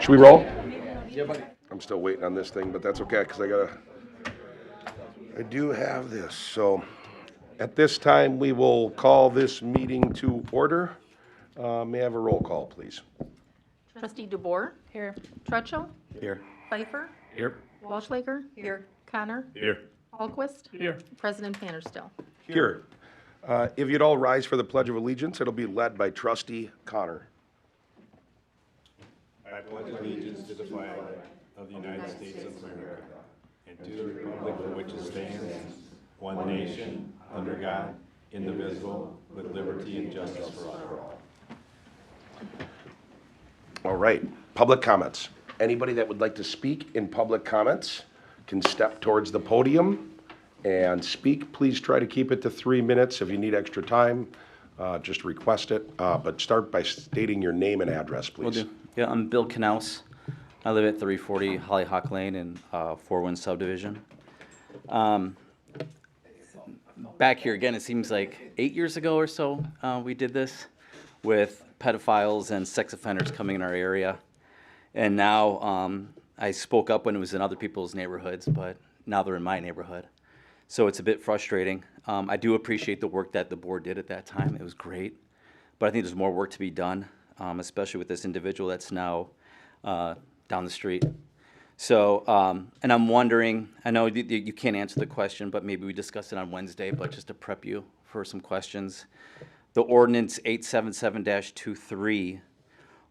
Should we roll? I'm still waiting on this thing, but that's okay, because I do have this. So at this time, we will call this meeting to order. May I have a roll call, please? Trustee DeBoer. Here. Trutchell. Here. Pfeiffer. Here. Walschlager. Here. Connor. Here. Alquist. Here. President Vanderstill. Here. If you'd all rise for the Pledge of Allegiance, it'll be led by Trustee Connor. I pledge allegiance to the flag of the United States of America and to the republic for which it stands, one nation, under God, indivisible, with liberty and justice for all. All right, public comments. Anybody that would like to speak in public comments can step towards the podium and speak. Please try to keep it to 3 minutes. If you need extra time, just request it. But start by stating your name and address, please. Will do. Yeah, I'm Bill Knaus. I live at 340 Hollyhock Lane in Four Winds subdivision. Back here again, it seems like 8 years ago or so we did this with pedophiles and sex offenders coming in our area. And now I spoke up when it was in other people's neighborhoods, but now they're in my neighborhood. So it's a bit frustrating. I do appreciate the work that the board did at that time. It was great. But I think there's more work to be done, especially with this individual that's now down the street. So, and I'm wondering, I know you can't answer the question, but maybe we discuss it on Wednesday, but just to prep you for some questions. The ordinance 877-23,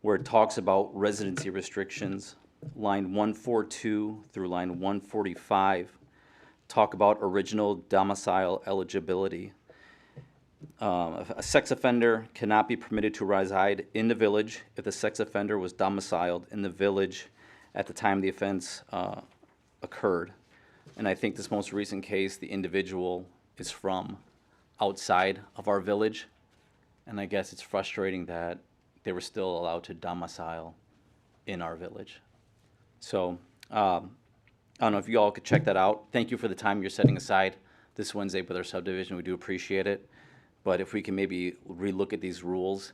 where it talks about residency restrictions, line 142 through line 145, talk about original domicile eligibility. A sex offender cannot be permitted to reside in the village if the sex offender was domiciled in the village at the time the offense occurred. And I think this most recent case, the individual is from outside of our village. And I guess it's frustrating that they were still allowed to domicile in our village. So I don't know if you all could check that out. Thank you for the time you're setting aside this Wednesday with our subdivision. We do appreciate it. But if we can maybe relook at these rules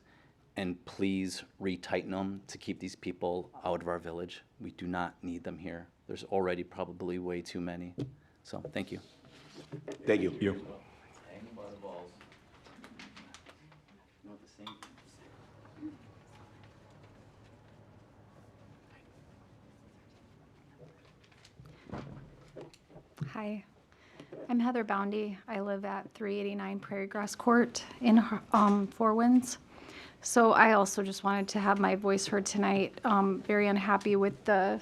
and please retighten them to keep these people out of our village. We do not need them here. There's already probably way too many. So thank you. Thank you. Hi, I'm Heather Boundy. I live at 389 Prairie Grass Court in Four Winds. So I also just wanted to have my voice heard tonight. Very unhappy with the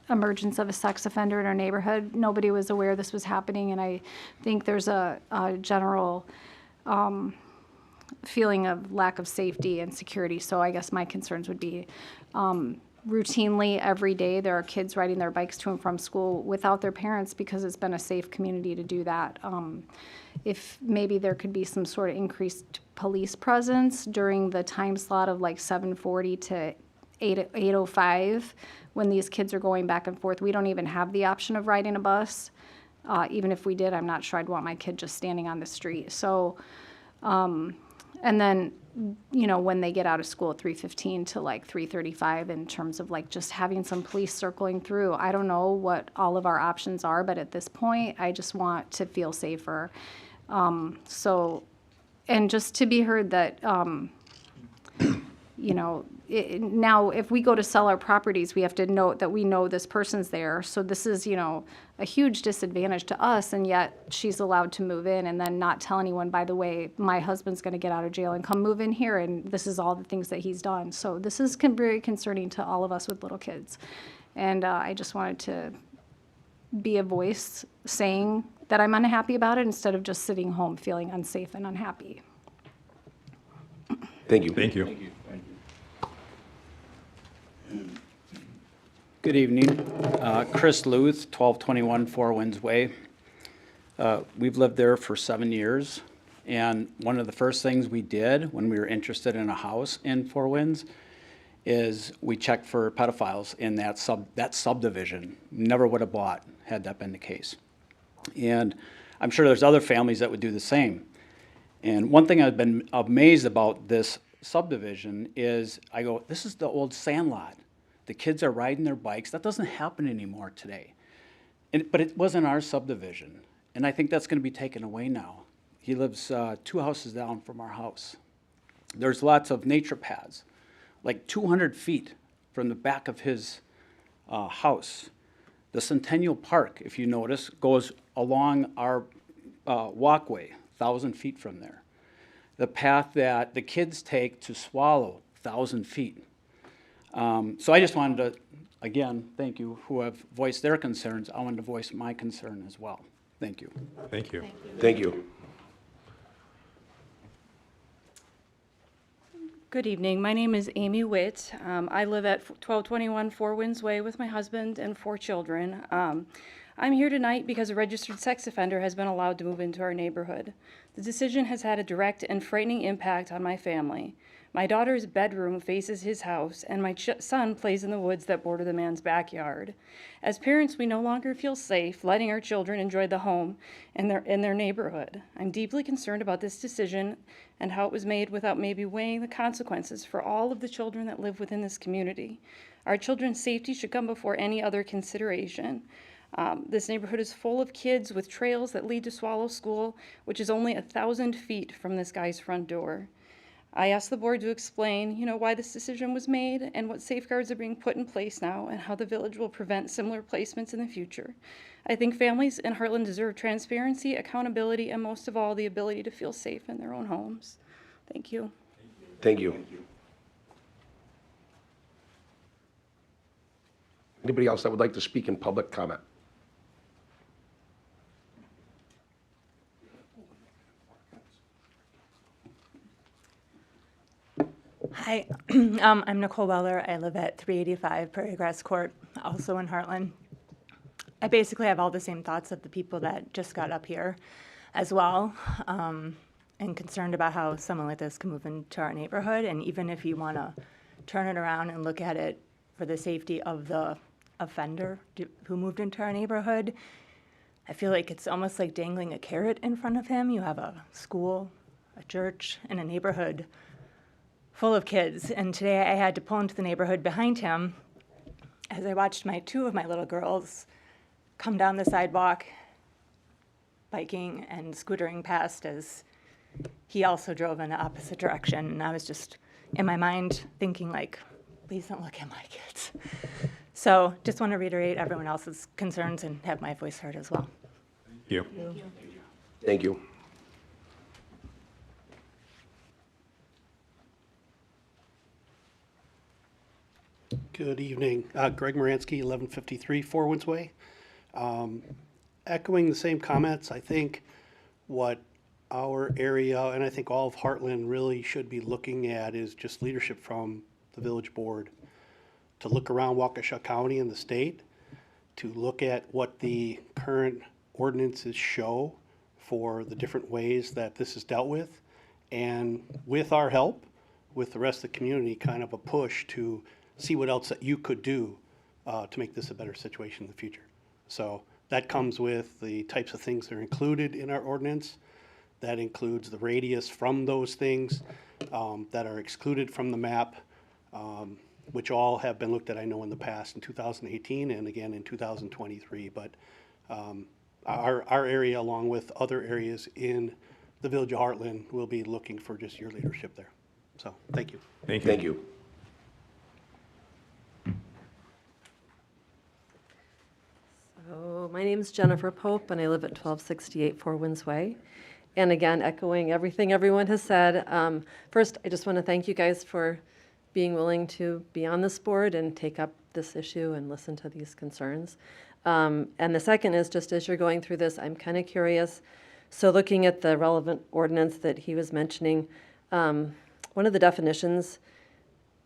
emergence of a sex offender in our neighborhood. Nobody was aware this was happening, and I think there's a general feeling of lack of safety and security. So I guess my concerns would be routinely every day there are kids riding their bikes to and from school without their parents because it's been a safe community to do that. If maybe there could be some sort of increased police presence during the time slot of like 7:40 to 8:05 when these kids are going back and forth. We don't even have the option of riding a bus. Even if we did, I'm not sure I'd want my kid just standing on the street. So, and then, you know, when they get out of school at 3:15 to like 3:35 in terms of like just having some police circling through. I don't know what all of our options are, but at this point, I just want to feel safer. So, and just to be heard that, you know, now if we go to sell our properties, we have to note that we know this person's there. So this is, you know, a huge disadvantage to us, and yet she's allowed to move in and then not tell anyone, by the way, my husband's going to get out of jail and come move in here, and this is all the things that he's done. So this is very concerning to all of us with little kids. And I just wanted to be a voice saying that I'm unhappy about it instead of just sitting home feeling unsafe and unhappy. Thank you. Thank you. Good evening. Chris Luth, 1221 Four Winds Way. We've lived there for 7 years, and one of the first things we did when we were interested in a house in Four Winds is we checked for pedophiles in that subdivision. Never would have bought had that been the case. And I'm sure there's other families that would do the same. And one thing I've been amazed about this subdivision is I go, this is the old sand lot The kids are riding their bikes. That doesn't happen anymore today. But it wasn't our subdivision, and I think that's going to be taken away now. He lives 2 houses down from our house. There's lots of nature paths, like 200 feet from the back of his house. The Centennial Park, if you notice, goes along our walkway, 1,000 feet from there. The path that the kids take to Swallow, 1,000 feet. So I just wanted to, again, thank you who have voiced their concerns. I wanted to voice my concern as well. Thank you. Thank you. Thank you. Good evening. My name is Amy Witt. I live at 1221 Four Winds Way with my husband and 4 children. I'm here tonight because a registered sex offender has been allowed to move into our neighborhood. The decision has had a direct and frightening impact on my family. My daughter's bedroom faces his house, and my son plays in the woods that border the man's backyard. As parents, we no longer feel safe letting our children enjoy the home and in their neighborhood. I'm deeply concerned about this decision and how it was made without maybe weighing the consequences for all of the children that live within this community. Our children's safety should come before any other consideration. This neighborhood is full of kids with trails that lead to Swallow School, which is only 1,000 feet from this guy's front door. I asked the board to explain, why this decision was made and what safeguards are being put in place now and how the village will prevent similar placements in the future. I think families in Hartland deserve transparency, accountability, and most of all, the ability to feel safe in their own homes. Thank you. Thank you. Anybody else that would like to speak in public comment? Hi, I'm Nicole Weller. I live at 385 Prairie Grass Court, also in Hartland. I basically have all the same thoughts of the people that just got up here as well, and concerned about how someone like this can move into our neighborhood. And even if you want to turn it around and look at it for the safety of the offender who moved into our neighborhood, I feel like it's almost like dangling a carrot in front of him. You have a school, a church, and a neighborhood full of kids. And today I had to pull into the neighborhood behind him as I watched 2 of my little girls come down the sidewalk, biking and scootering past as he also drove in the opposite direction. And I was just in my mind thinking, please don't look at my kids. So just want to reiterate everyone else's concerns and have my voice heard as well. Thank you. Thank you. Good evening. Greg Moransky, 1153 Four Winds Way. Echoing the same comments, I think what our area, and I think all of Hartland really should be looking at is just leadership from the village board to look around Waukesha County and the state, to look at what the current ordinances show for the different ways that this is dealt with, and with our help, with the rest of the community, kind of a push to see what else that you could do to make this a better situation in the future. So that comes with the types of things that are included in our ordinance. That includes the radius from those things that are excluded from the map, which all have been looked at, I know, in the past in 2018 and again in 2023. But our area, along with other areas in the village of Hartland, will be looking for just your leadership there. So thank you. Thank you. Thank you. So my name's Jennifer Pope, and I live at 1268 Four Winds Way. And again, echoing everything everyone has said, first, I just want to thank you guys for being willing to be on this board and take up this issue and listen to these concerns. And the second is, just as you're going through this, I'm kind of curious. So looking at the relevant ordinance that he was mentioning, one of the definitions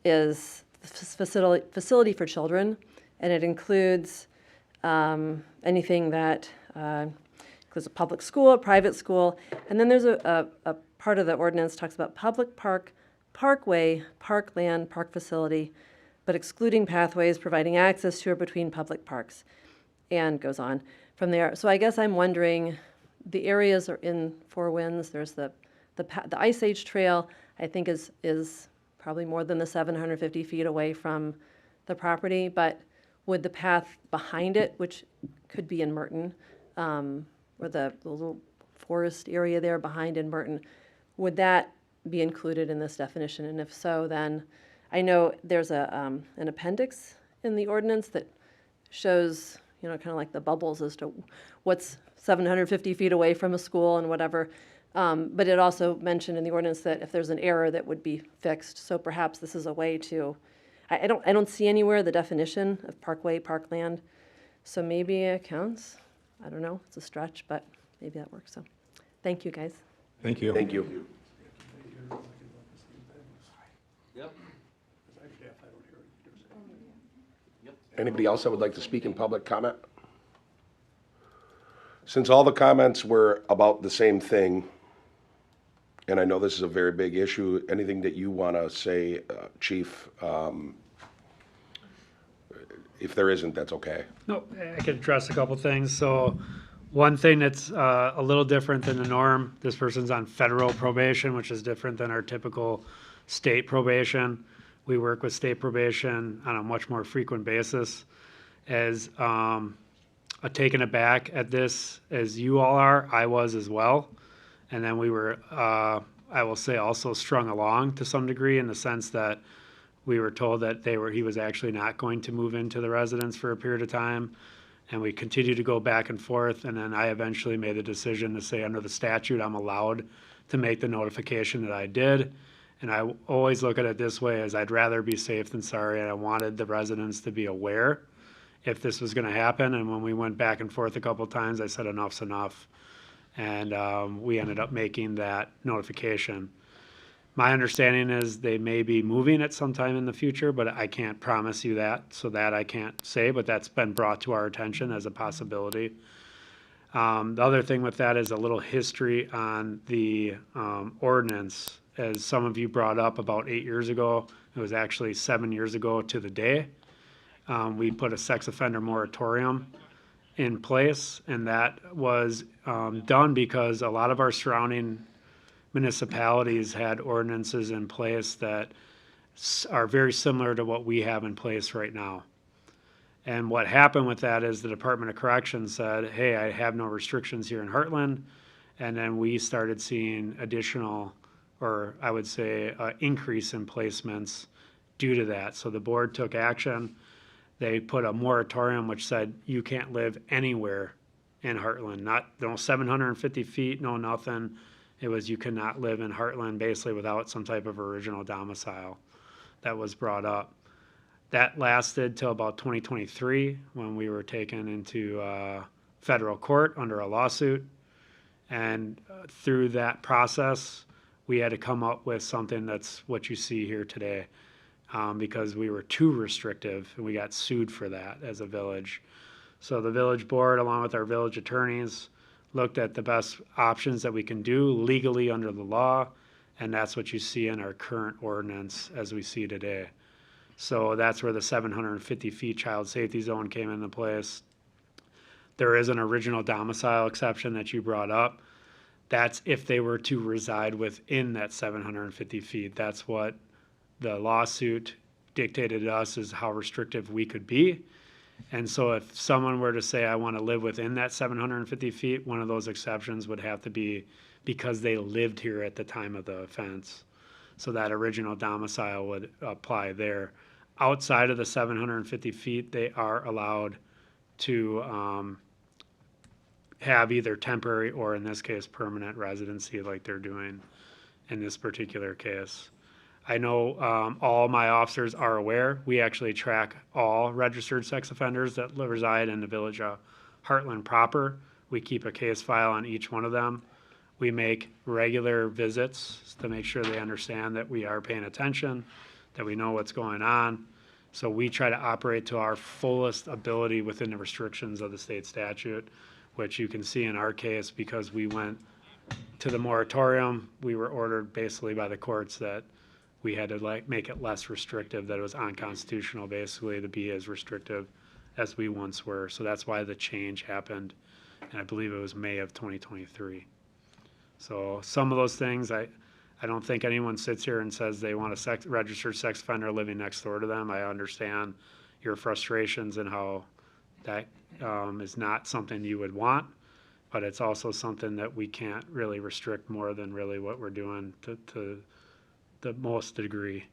is facility for children, and it includes anything that includes a public school, a private school, and then there's a part of the ordinance talks about public park, parkway, parkland, park facility, but excluding pathways providing access to or between public parks, and goes on from there. So I guess I'm wondering, the areas are in Four Winds. There's the Ice Age Trail, I think is probably more than the 750 feet away from the property, but would the path behind it, which could be in Merton, or the little forest area there behind in Merton, would that be included in this definition? And if so, then I know there's an appendix in the ordinance that shows, you know, kind of like the bubbles as to what's 750 feet away from a school and whatever. But it also mentioned in the ordinance that if there's an error, that would be fixed. So perhaps this is a way to, I don't see anywhere the definition of parkway, parkland. So maybe it counts. I don't know. It's a stretch, but maybe that works. So thank you, guys. Thank you. Thank you. Anybody else that would like to speak in public comment? Since all the comments were about the same thing, and I know this is a very big issue, anything that you want to say, Chief? If there isn't, that's okay. No, I could address a couple things. So one thing that's a little different than the norm, this person's on federal probation, which is different than our typical state probation. We work with state probation on a much more frequent basis. As taken aback at this as you all are, I was as well. And then we were, I will say, also strung along to some degree in the sense that we were told that he was actually not going to move into the residence for a period of time. And we continued to go back and forth. And then I eventually made the decision to say, under the statute, I'm allowed to make the notification that I did. And I always look at it this way, as I'd rather be safe than sorry. And I wanted the residents to be aware if this was going to happen. And when we went back and forth a couple times, I said, enough's enough. And we ended up making that notification. My understanding is they may be moving at some time in the future, but I can't promise you that, so that I can't say, but that's been brought to our attention as a possibility. The other thing with that is a little history on the ordinance. As some of you brought up about 8 years ago, it was actually 7 years ago to the day, we put a sex offender moratorium in place, and that was done because a lot of our surrounding municipalities had ordinances in place that are very similar to what we have in place right now. And what happened with that is the Department of Corrections said, hey, I have no restrictions here in Hartland. And then we started seeing additional, or I would say, increase in placements due to that. So the board took action. They put a moratorium which said you can't live anywhere in Hartland, no 750 feet, no nothing. It was you cannot live in Hartland basically without some type of original domicile. That was brought up. That lasted till about 2023 when we were taken into federal court under a lawsuit. And through that process, we had to come up with something that's what you see here today, because we were too restrictive and we got sued for that as a village. So the village board, along with our village attorneys, looked at the best options that we can do legally under the law, and that's what you see in our current ordinance as we see today. So that's where the 750 feet child safety zone came into place. There is an original domicile exception that you brought up. That's if they were to reside within that 750 feet. That's what the lawsuit dictated to us, is how restrictive we could be. And so if someone were to say, I want to live within that 750 feet, one of those exceptions would have to be because they lived here at the time of the offense. So that original domicile would apply there. Outside of the 750 feet, they are allowed to have either temporary or, in this case, permanent residency like they're doing in this particular case. I know all my officers are aware. We actually track all registered sex offenders that reside in the village of Hartland proper. We keep a case file on each one of them. We make regular visits to make sure they understand that we are paying attention, that we know what's going on. So we try to operate to our fullest ability within the restrictions of the state statute, which you can see in our case because we went to the moratorium. We were ordered basically by the courts that we had to make it less restrictive, that it was unconstitutional basically to be as restrictive as we once were. So that's why the change happened, and I believe it was May of 2023. So some of those things I I don't think anyone sits here and says they want a registered sex offender living next door to them. I understand your frustrations and how that is not something you would want, but it's also something that we can't really restrict more than really what we're doing to the most degree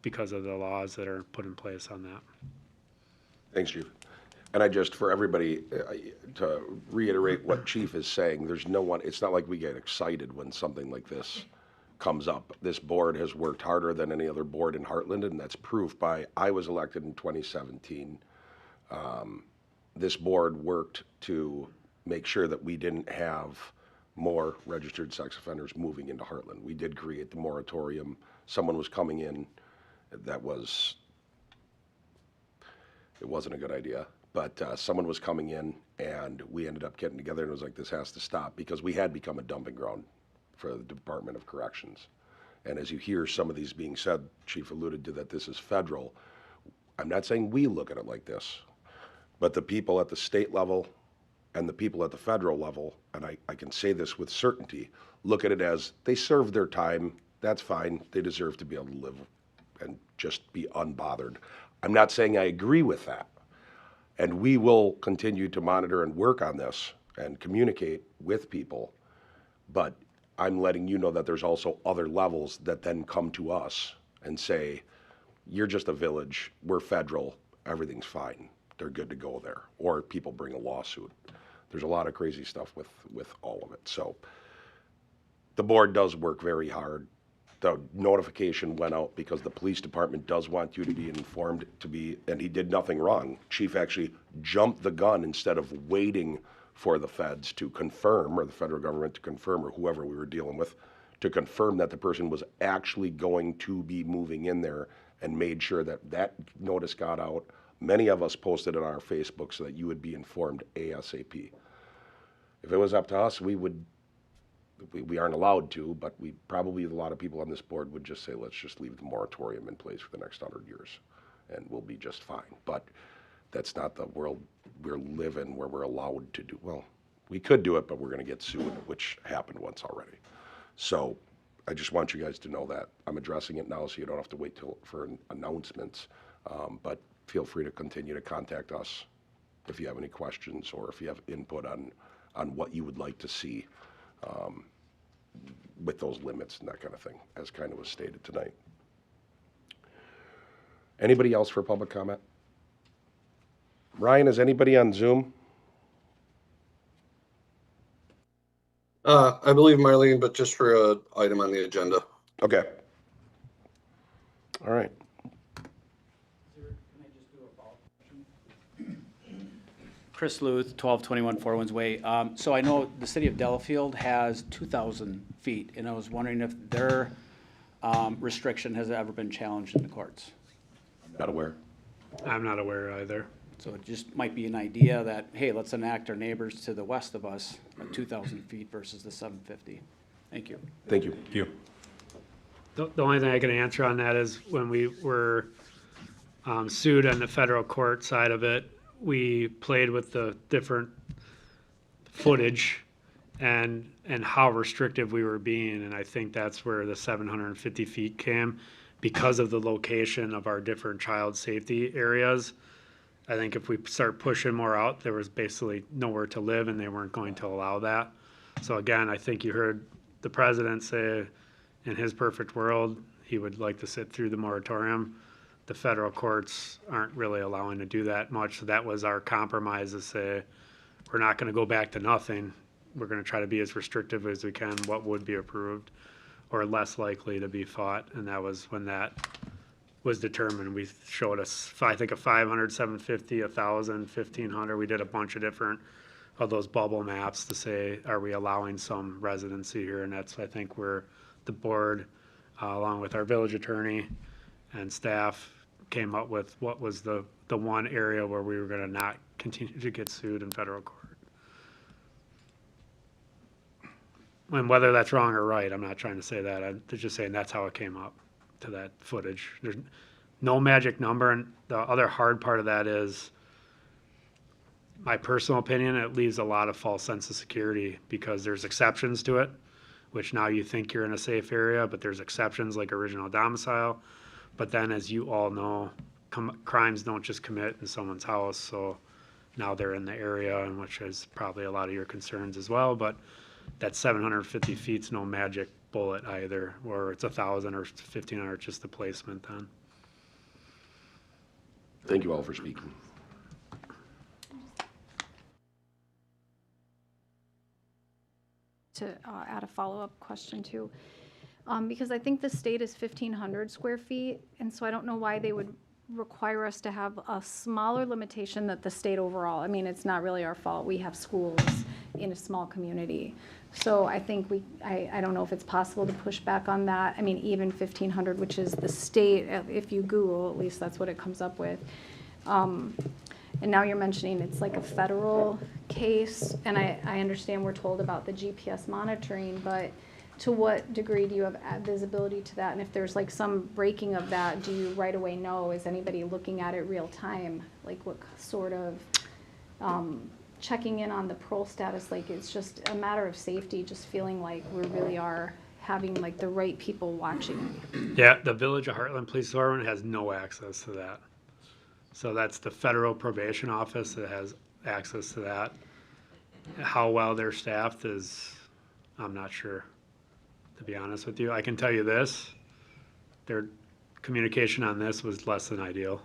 because of the laws that are put in place on that. Thanks, Chief. And I just, for everybody, to reiterate what Chief is saying, there's no one, it's not like we get excited when something like this comes up. This board has worked harder than any other board in Hartland, and that's proof by, I was elected in 2017. This board worked to make sure that we didn't have more registered sex offenders moving into Hartland. We did create the moratorium. Someone was coming in that was, it wasn't a good idea. But someone was coming in, and we ended up getting together, and it was like, this has to stop, because we had become a dumping ground for the Department of Corrections. And as you hear some of these being said, Chief alluded to that this is federal. I'm not saying we look at it like this, but the people at the state level and the people at the federal level, and I can say this with certainty, look at it as they served their time, that's fine, they deserve to be able to live and just be unbothered. I'm not saying I agree with that. And we will continue to monitor and work on this and communicate with people. But I'm letting you know that there's also other levels that then come to us and say, you're just a village, we're federal, everything's fine. They're good to go there. Or people bring a lawsuit. There's a lot of crazy stuff with all of it. So the board does work very hard. The notification went out because the police department does want you to be informed and he did nothing wrong. Chief actually jumped the gun instead of waiting for the feds to confirm, or the federal government to confirm, or whoever we were dealing with, to confirm that the person was actually going to be moving in there, and made sure that that notice got out. Many of us posted it on our Facebook so that you would be informed ASAP. If it was up to us, we aren't allowed to, but a lot of people on this board would just say, let's just leave the moratorium in place for the next 100 years and we'll be just fine. But that's not the world we're living, where we're allowed to do. Well, we could do it, but we're going to get sued, which happened once already. So I just want you guys to know that. I'm addressing it now so you don't have to wait for announcements. But feel free to continue to contact us if you have any questions or if you have input on what you would like to see. With those limits and that kind of thing, as kind of was stated tonight. Anybody else for public comment? Ryan, is anybody on Zoom? I believe Marlene, but just for an item on the agenda. Okay. All right. Chris Luth, 1221 Four Winds Way. So I know the city of Delafield has 2,000 feet, and I was wondering if their restriction has ever been challenged in the courts. Not aware. I'm not aware either. So it just might be an idea that, hey, let's enact our neighbors to the west of us at 2,000 feet versus the 750. Thank you. Thank you. Thank you. The only thing I can answer on that is when we were sued on the federal court side of it, we played with the different footage and how restrictive we were being, and I think that's where the 750 feet came, because of the location of our different child safety areas. I think if we start pushing more out, there was basically nowhere to live, and they weren't going to allow that. So again, I think you heard the president say in his perfect world, he would like to sit through the moratorium. The federal courts aren't really allowing to do that much. So that was our compromise, to say, we're not going to go back to nothing. We're going to try to be as restrictive as we can, what would be approved or less likely to be fought. And that was when that was determined. We showed us, I think, a 500, 750, 1,000, 1,500. We did a bunch of different of those bubble maps to say, are we allowing some residency here? And that's, I think, where the board, along with our village attorney and staff, came up with what was the one area where we were going to not continue to get sued in federal court. And whether that's wrong or right, I'm not trying to say that. I'm just saying that's how it came up to that footage. There's no magic number, and the other hard part of that is, my personal opinion, it leaves a lot of false sense of security because there's exceptions to it. which now you think you're in a safe area, but there's exceptions like original domicile. But then, as you all know, crimes don't just commit in someone's house, so now they're in the area, and which is probably a lot of your concerns as well. But that 750 feet's no magic bullet either, or it's 1,000 or 1,500, just the placement then. Thank you all for speaking. To add a follow-up question too, because I think the state is 1,500 square feet, and so I don't know why they would require us to have a smaller limitation than the state overall. I mean, it's not really our fault. We have schools in a small community. So I think I don't know if it's possible to push back on that. I mean, even 1,500, which is the state, if you Google, at least that's what it comes up with. And now you're mentioning it's like a federal case, and I understand we're told about the GPS monitoring, but to what degree do you have visibility to that? And if there's like some breaking of that, do you right away know? Is anybody looking at it real time? Like what sort of checking in on the parole status? Like it's just a matter of safety, just feeling like we really are having like the right people watching. Yeah, the Village of Hartland Police Department has no access to that. So that's the federal probation office that has access to that. How well they're staffed is, I'm not sure, to be honest with you. I can tell you this, their communication on this was less than ideal.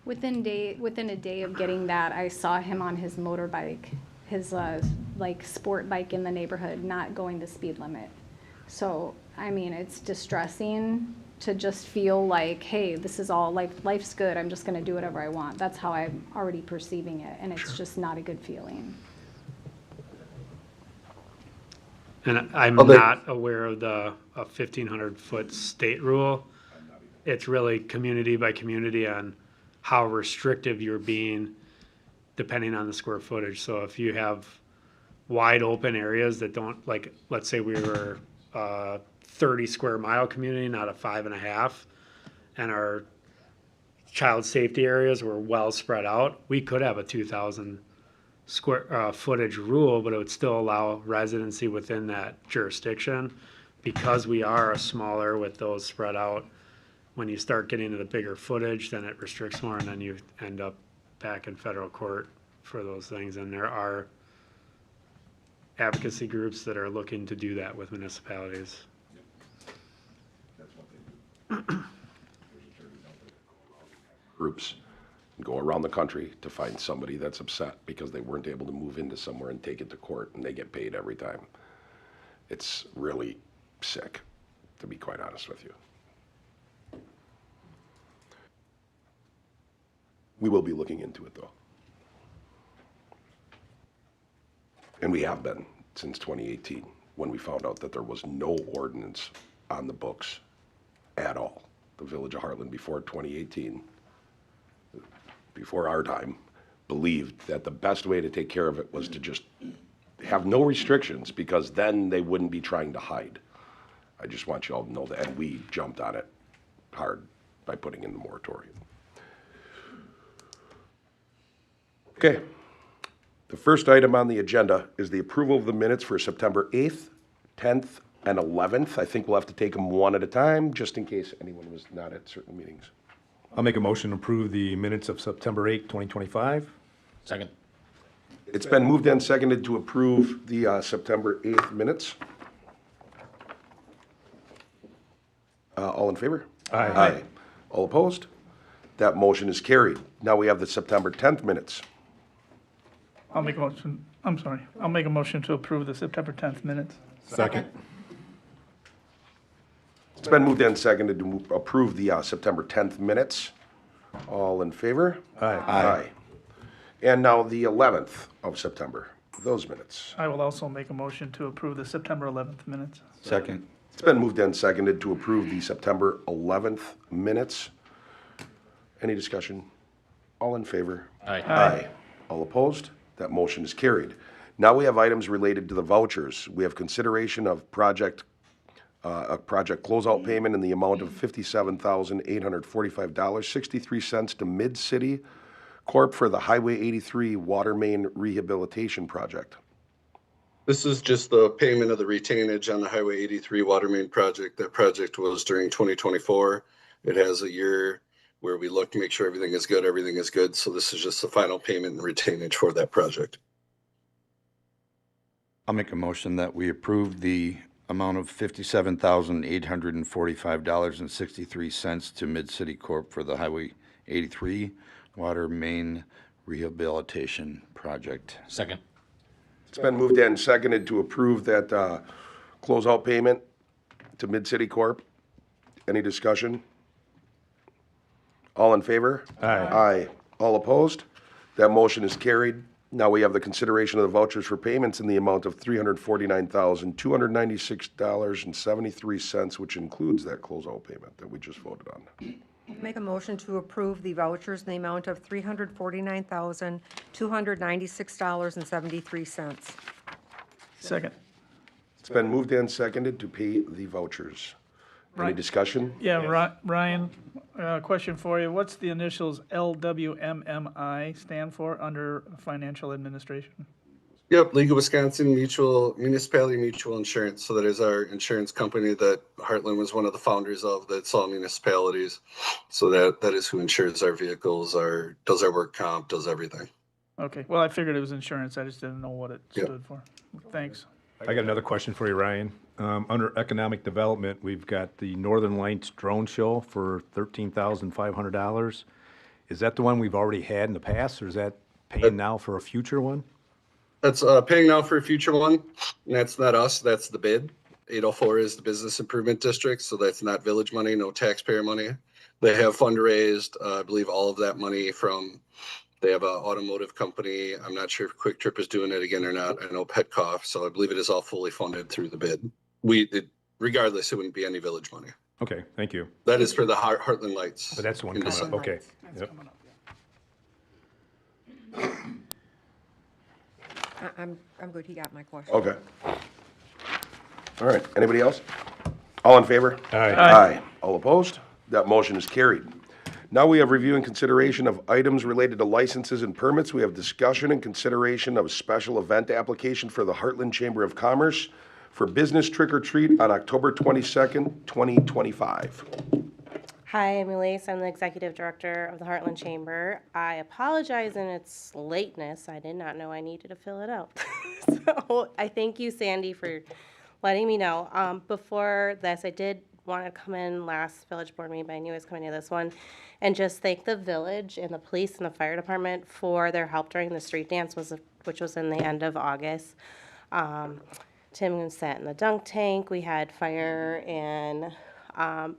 Within a day of getting that, I saw him on his motorbike, his like sport bike in the neighborhood, not going the speed limit. So, I mean, it's distressing to just feel like, hey, this is all, life's good, I'm just gonna do whatever I want. That's how I'm already perceiving it, and it's just not a good feeling. And I'm not aware of the 1,500-foot state rule. It's really community by community on how restrictive you're being depending on the square footage. So if you have wide open areas that don't, like, let's say we were 30 square mile community, not a 5.5, and our child safety areas were well spread out, we could have a 2,000 square footage rule, but it would still allow residency within that jurisdiction. Because we are a smaller with those spread out, when you start getting to the bigger footage, then it restricts more, and then you end up back in federal court for those things. And there are advocacy groups that are looking to do that with municipalities. Groups go around the country to find somebody that's upset because they weren't able to move into somewhere and take it to court, and they get paid every time. It's really sick, to be quite honest with you. We will be looking into it, though. And we have been since 2018, when we found out that there was no ordinance on the books at all. The Village of Hartland before 2018, before our time, believed that the best way to take care of it was to just have no restrictions, because then they wouldn't be trying to hide. I just want you all to know that, and we jumped on it hard by putting in the moratorium. Okay, the first item on the agenda is the approval of the minutes for September 8th, 10th, and 11th. I think we'll have to take them one at a time, just in case anyone was not at certain meetings. I'll make a motion to approve the minutes of September 8, 2025. Second. It's been moved and seconded to approve the September 8th minutes. All in favor? Aye. All opposed? That motion is carried. Now we have the September 10th minutes. I'll make a motion to approve the September 10th minutes. Second. It's been moved and seconded to approve the September 10th minutes. All in favor? Aye. And now the 11th of September, those minutes. I will also make a motion to approve the September 11th minutes. Second. It's been moved and seconded to approve the September 11th minutes. Any discussion? All in favor? Aye. All opposed? That motion is carried. Now we have items related to the vouchers. We have consideration of a project closeout payment in the amount of $57,845.63 to Mid-City Corp for the Highway 83 Water Main Rehabilitation Project. This is just the payment of the retainage on the Highway 83 water main project. That project was during 2024. It has a year where we look to make sure everything is good. Everything is good. So this is just the final payment and retainage for that project. I'll make a motion that we approve the amount of $57,845.63 to Mid-City Corp for the Highway 83 water main rehabilitation project. Second. It's been moved and seconded to approve that closeout payment to Mid-City Corp. Any discussion? All in favor? Aye. Aye. All opposed? That motion is carried. Now we have the consideration of the vouchers for payments in the amount of $349,296.73, which includes that closeout payment that we just voted on. Make a motion to approve the vouchers in the amount of $349,296.73. Second. It's been moved and seconded to pay the vouchers. Any Right. discussion? Yeah, Ryan, question for you. What's the initials LWMMI stand for under financial administration? Yep, League of Wisconsin Municipality Mutual Insurance. So that is our insurance company that Hartland was one of the founders of. That's all municipalities. So that is who insures our vehicles, does our work comp, does everything. Okay, well, I figured it was insurance. I just didn't know what it Yep. stood for. Thanks. I got another question for you, Ryan. Under economic development, we've got the Northern Lights drone show for $13,500. Is that the one we've already had in the past, or is that paying now for a future one? That's paying now for a future one. And that's not us, that's the bid. 804 is the business improvement district, so that's not village money, no taxpayer money. They have fundraised, I believe, all of that money from, they have an automotive company. I'm not sure if Quick Trip is doing it again or not. I know Petcoff, so I believe it is all fully funded through the bid. Regardless, it wouldn't be any village money. Okay, thank you. That is for the Hartland Lights. But that's the one in coming up, December. okay. Yep. I'm good. He got my question. Okay. All right. Anybody else? All in favor? Aye. Aye. All opposed? That motion is carried. Now we have review and consideration of items related to licenses and permits. We have discussion and consideration of a special event application for the Hartland Chamber of Commerce for business trick or treat on October 22nd, 2025. Hi, I'm Elise. I'm the Executive Director of the Hartland Chamber. I apologize in its lateness. I did not know I needed to fill it out. So I thank you, Sandy, for letting me know. Before this, I did want to come in last village board meeting, but I knew I was coming to this one, and just thank the village and the police and the fire department for their help during the street dance, which was in the end of August. Tim sat in the dunk tank. We had fire and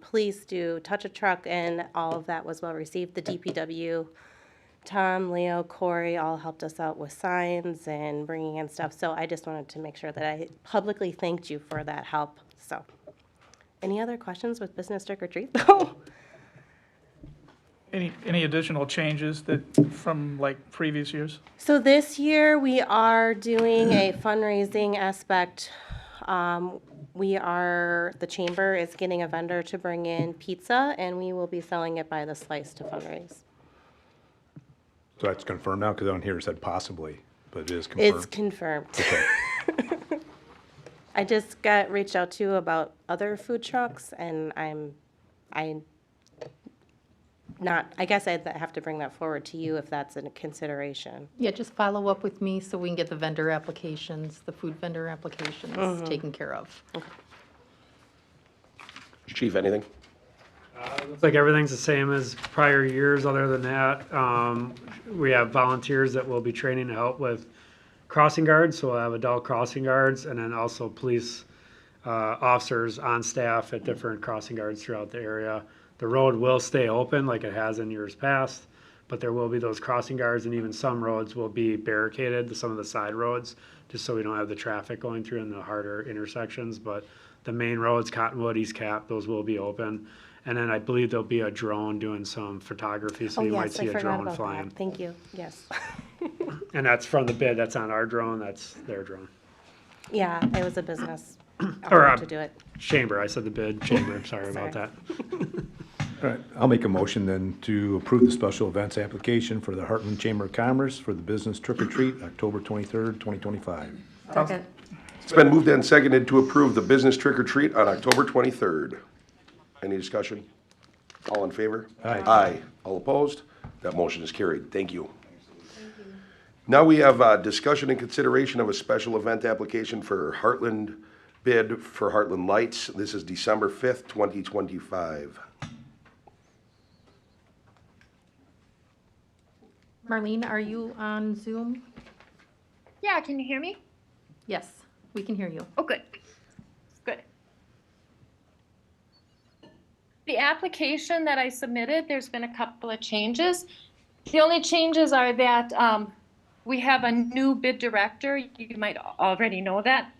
police do touch a truck, and all of that was well received. The DPW, Tom, Leo, Corey all helped us out with signs and bringing in stuff. So I just wanted to make sure that I publicly thanked you for that help. So, any other questions with business trick or treat though? Any additional changes that from like previous years? So this year we are doing a fundraising aspect. The chamber is getting a vendor to bring in pizza, and we will be selling it by the slice to fundraise. So that's confirmed now, because on here it said possibly, but it is confirmed. It's confirmed. Okay. I just got reached out to about other food trucks, and I guess I'd have to bring that forward to you if that's a consideration. Yeah, just follow up with me so we can get the vendor applications, the food vendor applications taken care of. Okay. Chief, anything? Looks like everything's the same as prior years. Other than that, we have volunteers that will be training to help with crossing guards. So we'll have adult crossing guards, and then also police officers on staff at different crossing guards throughout the area. The road will stay open like it has in years past, but there will be those crossing guards, and even some roads will be barricaded, some of the side roads, just so we don't have the traffic going through in the harder intersections. But the main roads, Cottonwood, East Cap, those will be open. And then I believe there'll be a drone doing some photography, so you might see a drone flying. That. Thank you. Yes. And that's from the bid. That's not our drone. That's their drone. Yeah, it was a business Or to do it. Chamber. I said the bid. Chamber. I'm sorry about that. All right, I'll make a motion then to approve the special events application for the Hartland Chamber of Commerce for the business trick or treat, October 23rd, 2025. Second. It's been moved and seconded to approve the business trick or treat on October 23rd. Any discussion? All in favor? Aye. Aye. All opposed? That motion is carried. Thank you. Now we have discussion and consideration of a special event application for Hartland BID for Hartland Lights. This is December 5th, 2025. Marlene, are you on Zoom? Yeah, can you hear me? Yes, we can hear you. Oh, good. Good. The application that I submitted, there's been a couple of changes. The only changes are that we have a new bid director. You might already know that.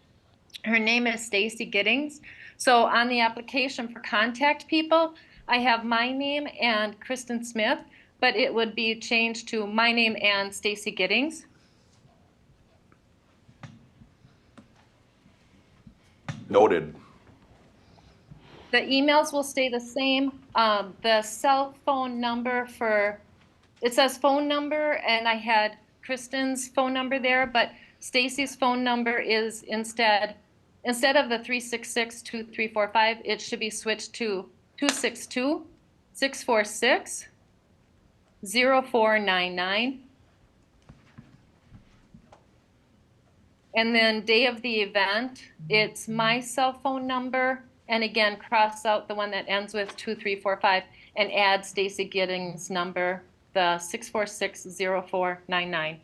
Her name is Stacy Giddings. So on the application for contact people, I have my name and Kristen Smith, but it would be changed to my name and Stacy Giddings. Noted. The emails will stay the same. The cell phone number it says phone number, and I had Kristen's phone number there, but Stacy's phone number is instead of the 366-2345, it should be switched to 262-646-0499. And then day of the event, it's my cell phone number, and again, cross out the one that ends with 2345 and add Stacy Giddings' number, the 646-0499.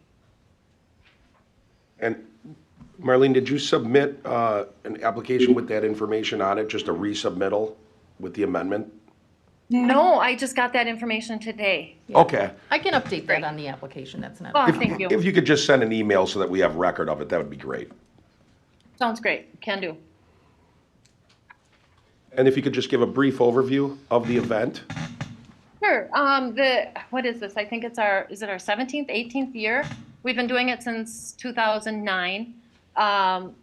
And Marlene, did you submit an application with that information on it, just a resubmittal with the amendment? No, I just got that information today. Okay. I can update that on the application, that's not. Oh, thank you. If you could just send an email so that we have record of it, that would be great. Sounds great, can do. And if you could just give a brief overview of the event? Sure. What is this? I think is it our 17th, 18th year? We've been doing it since 2009.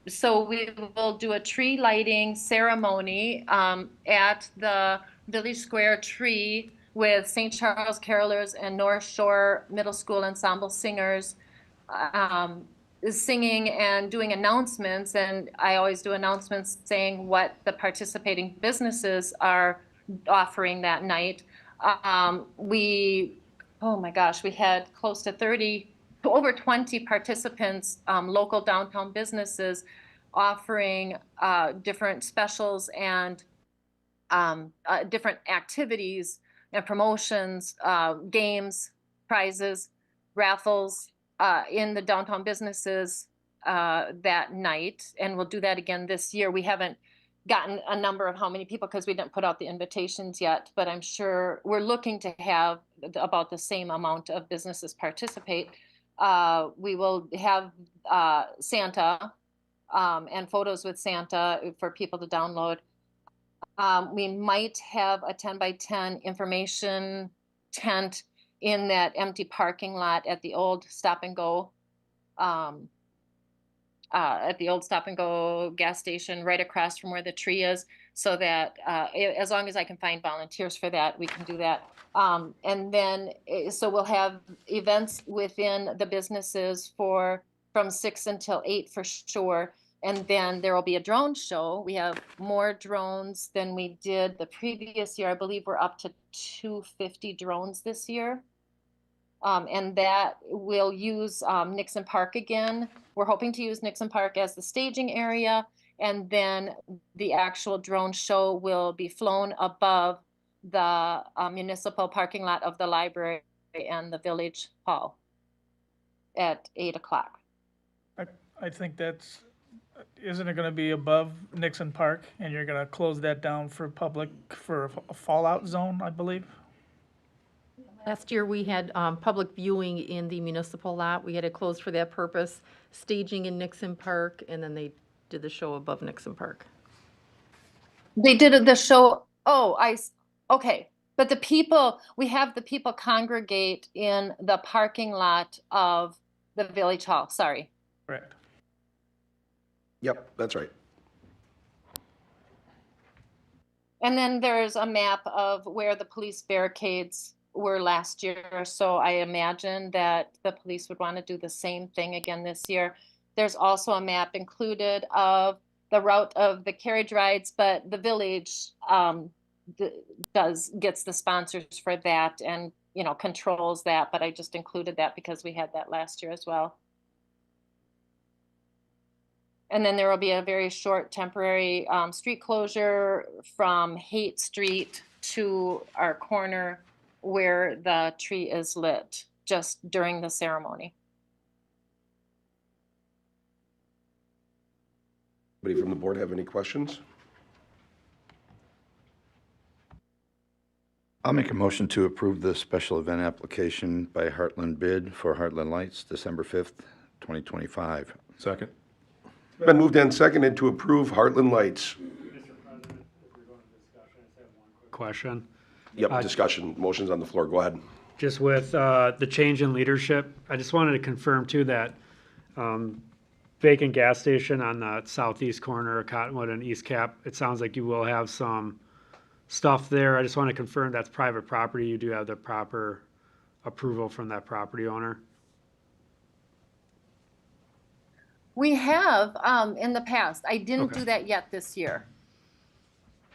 So we will do a tree lighting ceremony at the Village Square Tree with St. Charles Carolers and North Shore Middle School Ensemble singers singing and doing announcements. And I always do announcements saying what the participating businesses are offering that night. Oh my gosh, we had close to over 20 participants, local downtown businesses offering different specials and different activities and promotions, games, prizes, raffles in the downtown businesses that night. And we'll do that again this year. We haven't gotten a number of how many people because we didn't put out the invitations yet, but I'm sure we're looking to have about the same amount of businesses participate. We will have Santa and photos with Santa for people to download. We might have a 10x10 information tent in that empty parking lot at the old Stop and Go gas station right across from where the tree is, so that as long as I can find volunteers for that, we can do that. And then, so we'll have events within the businesses from 6 until 8 for sure. And then there will be a drone show. We have more drones than we did the previous year. I believe we're up to 250 drones this year. And that will use Nixon Park again. We're hoping to use Nixon Park as the staging area. And then the actual drone show will be flown above the municipal parking lot of the library and the village hall at 8 o'clock. I think isn't it going to be above Nixon Park, and you're going to close that down for public, for a fallout zone, I believe? Last year, we had public viewing in the municipal lot. We had it closed for that purpose, staging in Nixon Park, and then they did the show above Nixon Park. They did the show, okay. But we have the people congregate in the parking lot of the village hall, sorry. Correct. Yep, that's right. And then there's a map of where the police barricades were last year. So I imagine that the police would want to do the same thing again this year. There's also a map included of the route of the carriage rides, but the village gets the sponsors for that and, you know, controls that, but I just included that because we had that last year as well. And then there will be a very short temporary street closure from Haight Street to our corner where the tree is lit, just during the ceremony. Anybody from the board have any questions? I'll make a motion to approve the special event application by Hartland BID for Hartland Lights, December 5th, 2025. Second. Been moved and seconded to approve Hartland Lights. Question. Yep, discussion, motions on the floor, go ahead. Just with the change in leadership, I just wanted to confirm too that vacant gas station on the southeast corner of Cottonwood and East Cap, it sounds like you will have some stuff there. I just want to confirm that's private property. You do have the proper approval from that property owner. We have in the past. I didn't Okay. do that yet this year.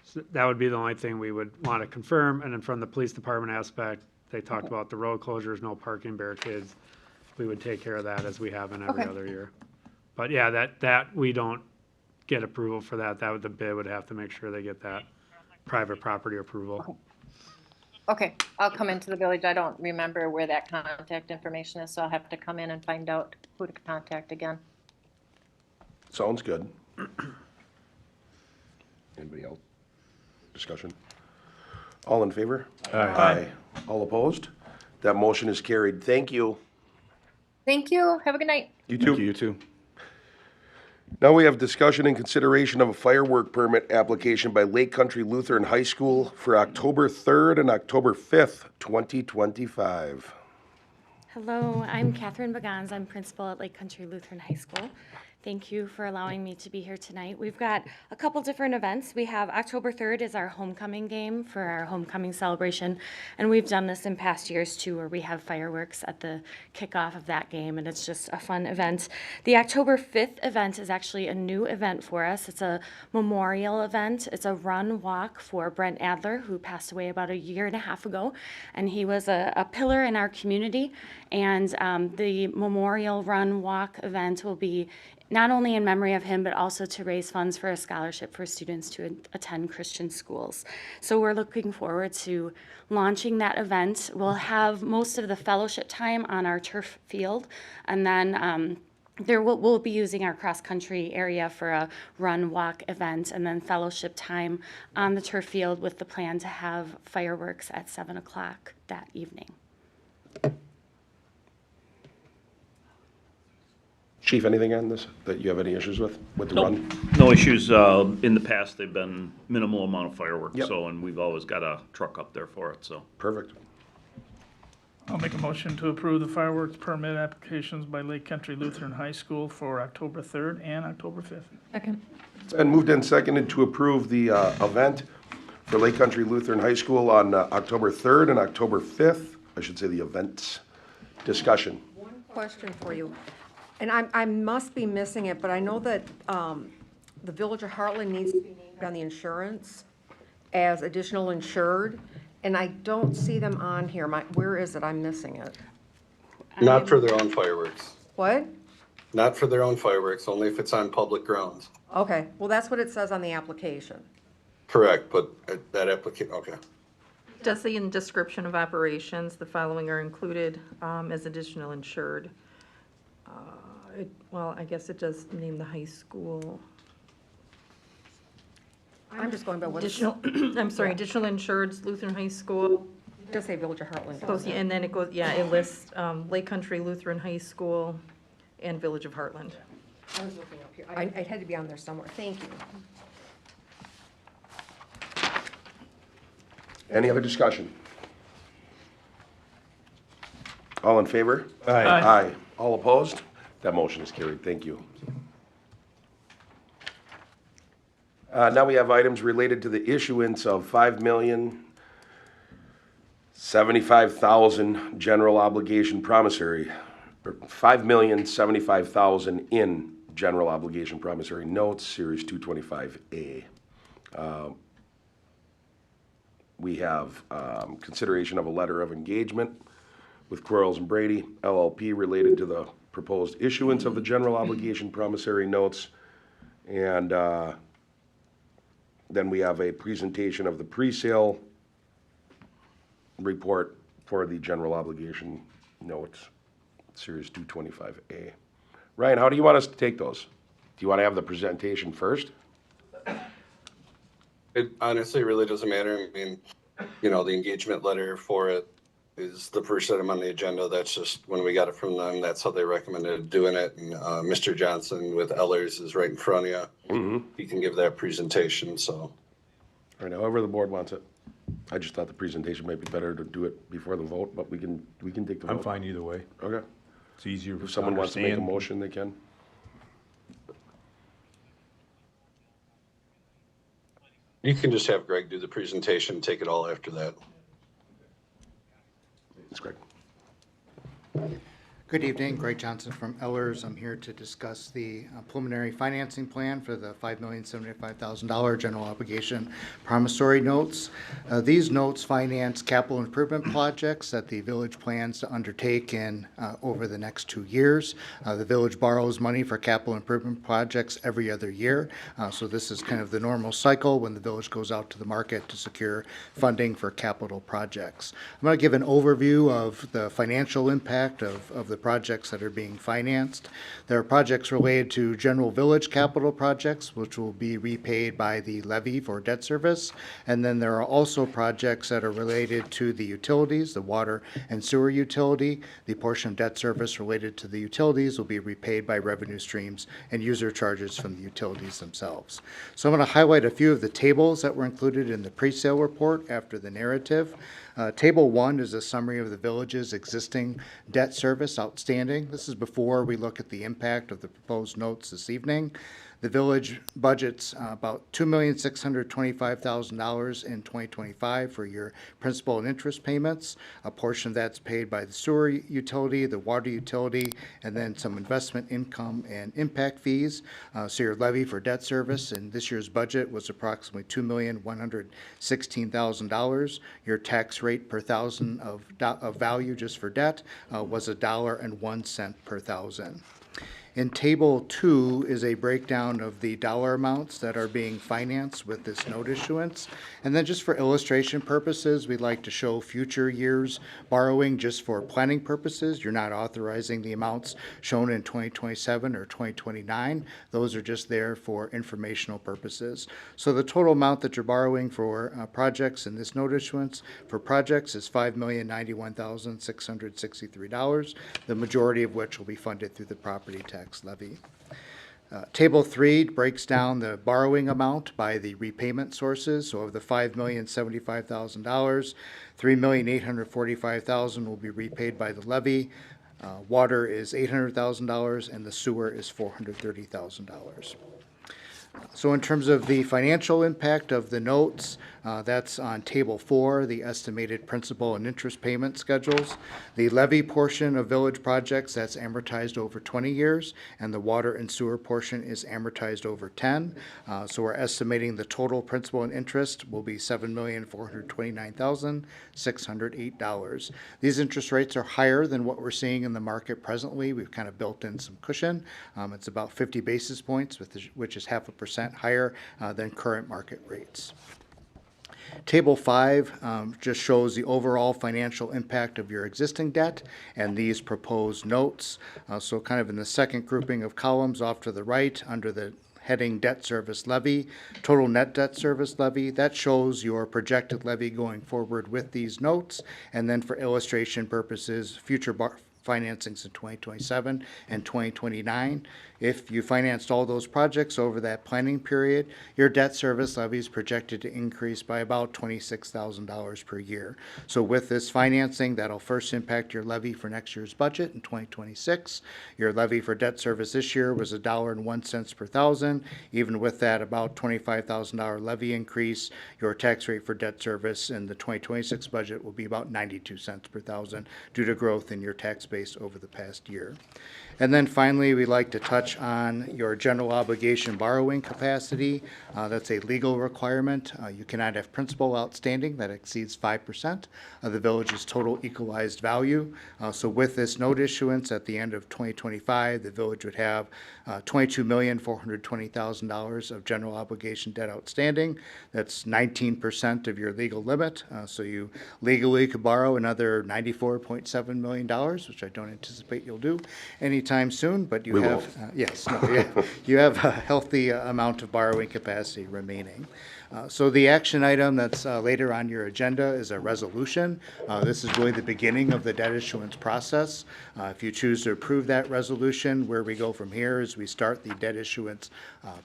So that would be the only thing we would want to confirm. And then from the police department aspect, they talked about the road closures, no parking barricades. We would take care of that as we have in every Okay. other year. But yeah, that we don't get approval for that. That would, the bid would have to make sure they get that private property approval. Okay, I'll come into the village. I don't remember where that contact information is, so I'll have to come in and find out who to contact again. Sounds good. Anybody else? Discussion? All in favor? Aye. All opposed? That motion is carried. Thank you. Thank you. Have a good night. You too. You too. Now we have discussion and consideration of a firework permit application by Lake Country Lutheran High School for October 3rd and October 5th, 2025. Hello, I'm Catherine Bagans. I'm principal at Lake Country Lutheran High School. Thank you for allowing me to be here tonight. We've got a couple different events. We have October 3rd is our homecoming game for our homecoming celebration, and we've done this in past years too, where we have fireworks at the kickoff of that game, and it's just a fun event. The October 5th event is actually a new event for us. It's a memorial event. It's a run walk for Brent Adler, who passed away about 1.5 years ago, and he was a pillar in our community. And the memorial run walk event will be not only in memory of him, but also to raise funds for a scholarship for students to attend Christian schools. So we're looking forward to launching that event. We'll have most of the fellowship time on our turf field, and then we'll be using our cross-country area for a run-walk event, and then fellowship time on the turf field with the plan to have fireworks at 7 o'clock that evening. Chief, anything on this that you have any issues with the run? No issues. In the past, they've been minimal amount of fireworks, Yep. so, and we've always got a truck up there for it, so. Perfect. I'll make a motion to approve the fireworks permit applications by Lake Country Lutheran High School for October 3rd and October 5th. Second. It's been moved and seconded to approve the event for Lake Country Lutheran High School on October 3rd and October 5th. I should say the events. Discussion. Question for you, and I must be missing it, but I know that the Village of Hartland needs to be named on the insurance as additional insured, and I don't see them on here. Where is it? I'm missing it. Not for their own fireworks. What? Not for their own fireworks, only if it's on public grounds. Okay, well, that's what it says on the application. Correct, but that application, okay. Does say in description of operations, the following are included as additional insured. Well, I guess it does name the high school. I'm just going by what it Additional, I'm sorry, additional insureds, Lutheran High School. It does say Village of Hartland. Goes, yeah, and then it goes, yeah, it lists Lake Country Lutheran High School and Village of Hartland. I was looking up here. It had to be on there somewhere. Thank you. Any other discussion? All in favor? Aye. Aye. All opposed? That motion is carried. Thank you. Now we have items related to the issuance of $5,075,000 general obligation promissory $5,075,000 in general obligation promissory notes, Series 225A. We have consideration of a letter of engagement with Quarles and Brady LLP related to the proposed issuance of the general obligation promissory notes. And then we have a presentation of the pre-sale report for the general obligation notes, Series 225A. Ryan, how do you want us to take those? Do you want to have the presentation first? It honestly really doesn't matter. I mean, you know, the engagement letter for it is the first item on the agenda. That's just when we got it from them. That's how they recommended doing it. And Mr. Johnson with Ellers is right in front of you. Mm-hmm. He can give that presentation, so. All right, however the board wants it. I just thought the presentation might be better to do it before the vote, but we can take the vote. I'm fine either way. Okay. It's easier. If someone wants to make a motion, they can. You can just have Greg do the presentation, take it all after that. That's Greg. Good evening, Greg Johnson from Ellers. I'm here to discuss the preliminary financing plan for the $5,075,000 general obligation promissory notes. These notes finance capital improvement projects that the village plans to undertake in over the next 2 years. The village borrows money for capital improvement projects every other year. So this is kind of the normal cycle when the village goes out to the market to secure funding for capital projects. I'm going to give an overview of the financial impact of the projects that are being financed. There are projects related to general village capital projects, which will be repaid by the levy for debt service. And then there are also projects that are related to the utilities, the water and sewer utility. The portion of debt service related to the utilities will be repaid by revenue streams and user charges from the utilities themselves. So I'm going to highlight a few of the tables that were included in the pre-sale report after the narrative. Table 1 is a summary of the village's existing debt service outstanding. This is before we look at the impact of the proposed notes this evening. The village budgets about $2,625,000 in 2025 for your principal and interest payments. A portion of that's paid by the sewer utility, the water utility, and then some investment income and impact fees. So your levy for debt service in this year's budget was approximately $2,116,000. Your tax rate per thousand of value just for debt was $1.01 per thousand. In Table 2 is a breakdown of the dollar amounts that are being financed with this note issuance. And then just for illustration purposes, we'd like to show future years borrowing just for planning purposes. You're not authorizing the amounts shown in 2027 or 2029. Those are just there for informational purposes. So the total amount that you're borrowing for projects in this note issuance for projects is $5,091,663, the majority of which will be funded through the property tax levy. Table 3 breaks down the borrowing amount by the repayment sources. So of the $5,075,000, $3,845,000 will be repaid by the levy. Water is $800,000 and the sewer is $430,000. So in terms of the financial impact of the notes, that's on Table 4, the estimated principal and interest payment schedules. The levy portion of village projects, that's amortized over 20 years, and the water and sewer portion is amortized over 10. So we're estimating the total principal and interest will be $7,429,608. These interest rates are higher than what we're seeing in the market presently. We've kind of built in some cushion. It's about 50 basis points, which is 0.5% higher than current market rates. Table 5 just shows the overall financial impact of your existing debt and these proposed notes. So kind of in the second grouping of columns off to the right under the heading debt service levy, total net debt service levy, that shows your projected levy going forward with these notes. And then for illustration purposes, future financings in 2027 and 2029. If you financed all those projects over that planning period, your debt service levy is projected to increase by about $26,000 per year. So with this financing, that'll first impact your levy for next year's budget in 2026. Your levy for debt service this year was $1.01 per thousand. Even with that about $25,000 levy increase, your tax rate for debt service in the 2026 budget will be about 92 cents per thousand due to growth in your tax base base over the past year. And then finally, we'd like to touch on your general obligation borrowing capacity. That's a legal requirement. You cannot have principal outstanding that exceeds 5% of the village's total equalized value. So with this note issuance at the end of 2025, the village would have $22,420,000 of general obligation debt outstanding. That's 19% of your legal limit. So you legally could borrow another $94.7 million, which I don't anticipate you'll do anytime soon, but you have, you have a healthy amount of borrowing capacity remaining. So the action item that's later on your agenda is a resolution. This is really the beginning of the debt issuance process. If you choose to approve that resolution, where we go from here is we start the debt issuance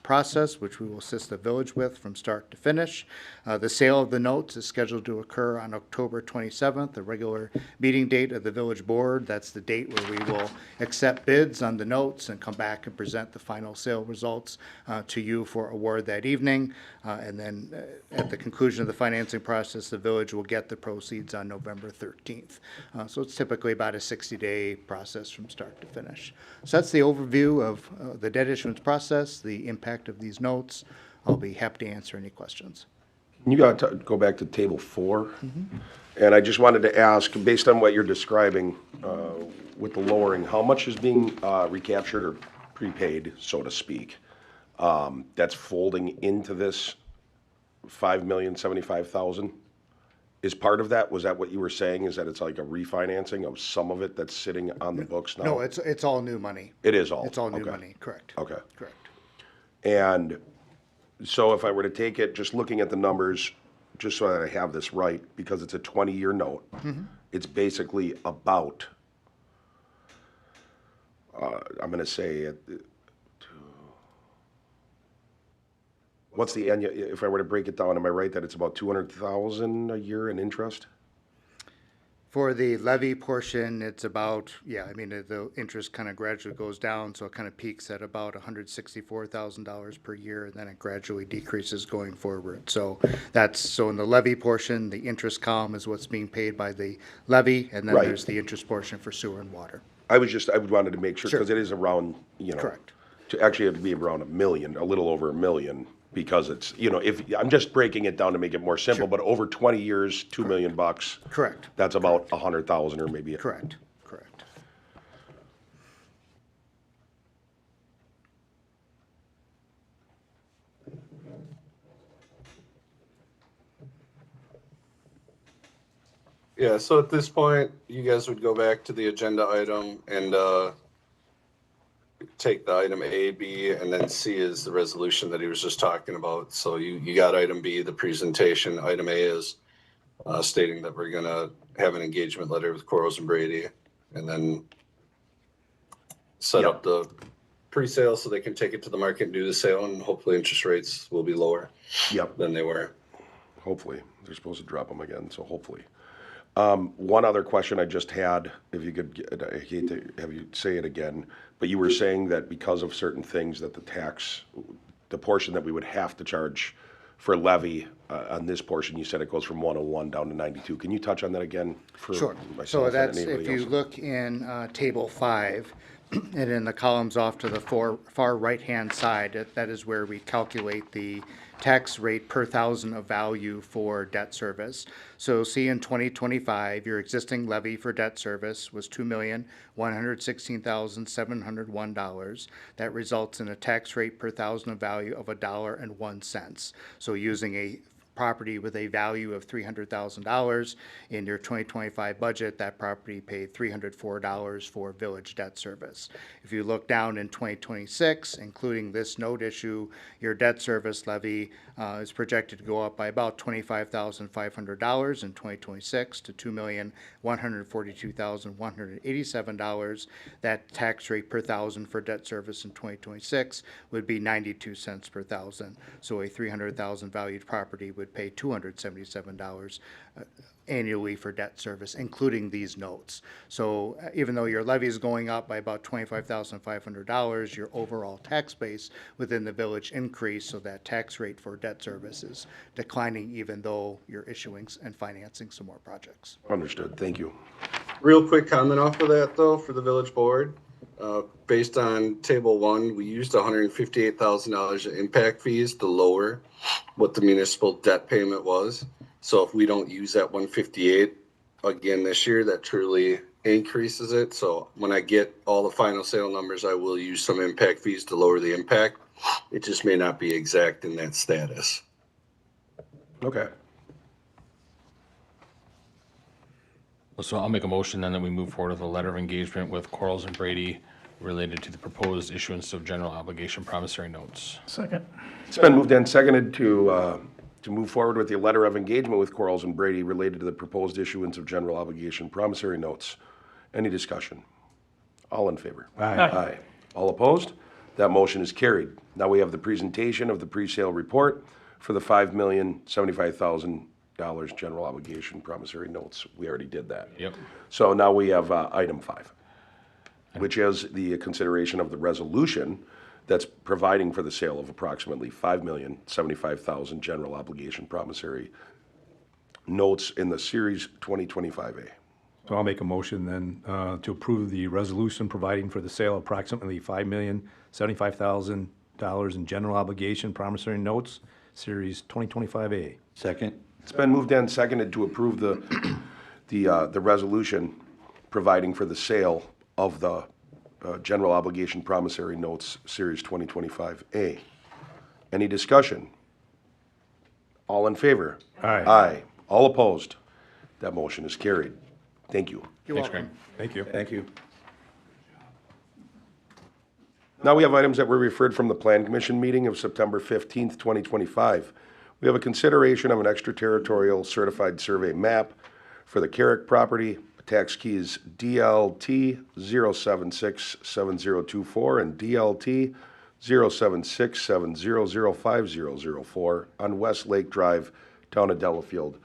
process, which we will assist the village with from start to finish. The sale of the notes is scheduled to occur on October 27th, the regular meeting date of the village board. That's the date where we will accept bids on the notes and come back and present the final sale results to you for award that evening. And then at the conclusion of the financing process, the village will get the proceeds on November 13th. So it's typically about a 60-day process from start to finish. So that's the overview of the debt issuance process, the impact of these notes. I'll be happy to answer any questions. Can you go back to table 4? And I just wanted to ask, based on what you're describing with the lowering, how much is being recaptured or prepaid, so to speak, that's folding into this $5,075,000? Is part of that, was that what you were saying, is that it's like a refinancing of some of it that's sitting on the books now? No, it's all new money. It is all? It's all new Okay. money, correct. Okay. Correct. And so if I were to take it, just looking at the numbers, just so that I have this right, because it's a 20-year note, it's basically about, I'm going to say, what's the annual, if I were to break it down, am I right that it's about $200,000 a year in interest? For the levy portion, it's about, the interest kind of gradually goes down, so it kind of peaks at about $164,000 per year, and then it gradually decreases going forward. So in the levy portion, the interest column is what's being paid by the levy, and then there's the interest portion for sewer and water. I wanted to make sure, because it is around, Correct. Actually it'd be around $1 million, a little over $1 million, because it's, if, I'm just breaking it down to make it more simple, but over 20 years, $2 million bucks. Correct. That's about 100,000 or maybe. Correct. Yeah, so at this point, you guys would go back to the agenda item and take the item A, B, and then C is the resolution that he was just talking about. So you got item B, the presentation. Item A is stating that we're going to have an engagement letter with Quarles and Brady, and then set up the pre-sale so they can take it to the market and do the sale, and hopefully interest rates will be lower than they were. Hopefully. They're supposed to drop them again, so hopefully. One other question I just had, if you could, I hate to have you say it again, but you were saying that because of certain things that the portion that we would have to charge for levy on this portion, you said it goes from 101 down to 92. Can you touch on that again for Sure. myself So and that's, anybody if you else? look in table 5, and in the columns off to the far right-hand side, that is where we calculate the tax rate per thousand of value for debt service. So see, in 2025, your existing levy for debt service was $2,116,701. That results in a tax rate per thousand of value of $1.01. So using a property with a value of $300,000 in your 2025 budget, that property paid $304 for village debt service. If you look down in 2026, including this note issue, your debt service levy is projected to go up by about $25,500 in 2026 to $2,142,187. That tax rate per thousand for debt service in 2026 would be 92 cents per thousand. So a $300,000 valued property would pay $277 annually for debt service, including these notes. So even though your levy is going up by about $25,500, your overall tax base within the village increased, so that tax rate for debt service is declining, even though you're issuing and financing some more projects. Understood. Thank you. Real quick comment off of that though, for the village board. Based on table 1, we used $158,000 in impact fees to lower what the municipal debt payment was. So if we don't use that 158 again this year, that truly increases it. So when I get all the final sale numbers, I will use some impact fees to lower the impact. It just may not be exact in that status. Okay. So I'll make a motion then that we move forward with a letter of engagement with Quarles and Brady related to the proposed issuance of general obligation promissory notes. Second. It's been moved and seconded to move forward with the letter of engagement with Quarles and Brady related to the proposed issuance of general obligation promissory notes. Any discussion? All in favor? Aye. Aye. All opposed? That motion is carried. Now we have the presentation of the pre-sale report for the $5,075,000 general obligation promissory notes. We already did that. Yep. So now we have item 5, which is the consideration of the resolution that's providing for the sale of approximately $5,075,000 general obligation promissory notes in the Series 2025A. So I'll make a motion then to approve the resolution providing for the sale of approximately $5,075,000 in general obligation promissory notes, Series 2025A. Second. It's been moved and seconded to approve the resolution providing for the sale of the general obligation promissory notes, Series 2025A. Any discussion? All in favor? Aye. Aye. All opposed? That motion is carried. Thank you. Thanks, Greg. Thank you. Thank you. Now we have items that were referred from the Plan Commission meeting of September 15th, 2025. We have a consideration of an extraterritorial certified survey map for the Carrick property, tax keys DLT 0767024 and DLT 07670050004 on West Lake Drive, town of Delafield.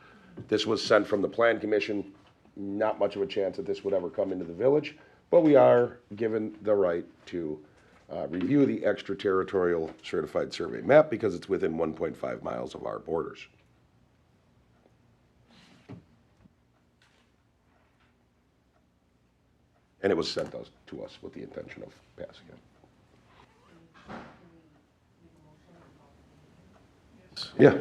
This was sent from the Plan Commission. Not much of a chance that this would ever come into the village, but we are given the right to review the extraterritorial certified survey map because it's within 1.5 miles of our borders. And it was sent to us with the intention of passing it. Yeah.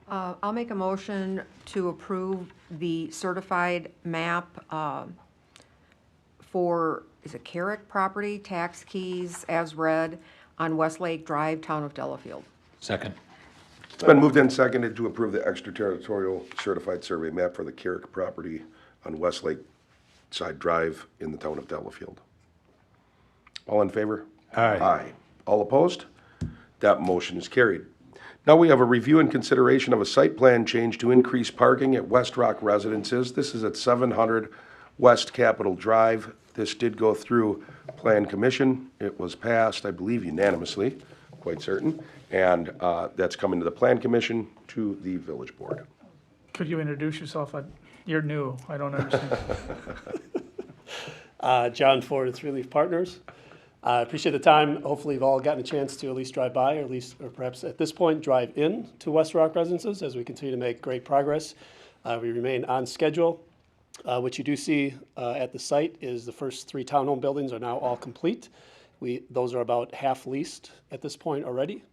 I'll make a motion to approve the certified map for, is it Carrick property, tax keys as read on Westlake Drive, town of Delafield. Second. It's been moved and seconded to approve the extraterritorial certified survey map for the Carrick property on Westlake Side Drive in the town of Delafield. All in favor? Aye. Aye. All opposed? That motion is carried. Now we have a review and consideration of a site plan change to increase parking at West Rock Residences. This is at 700 West Capitol Drive. This did go through Plan Commission. It was passed, I believe, unanimously, quite certain. And that's coming to the Plan Commission to the Village Board. Could you introduce yourself? You're new. I don't understand. John Ford, it's Relief Partners. I appreciate the time. Hopefully you've all gotten a chance to at least drive by, or perhaps at this point, drive in to West Rock Residences as we continue to make great progress. We remain on schedule. What you do see at the site is the first 3 townhome buildings are now all complete. Those are about half leased at this point already.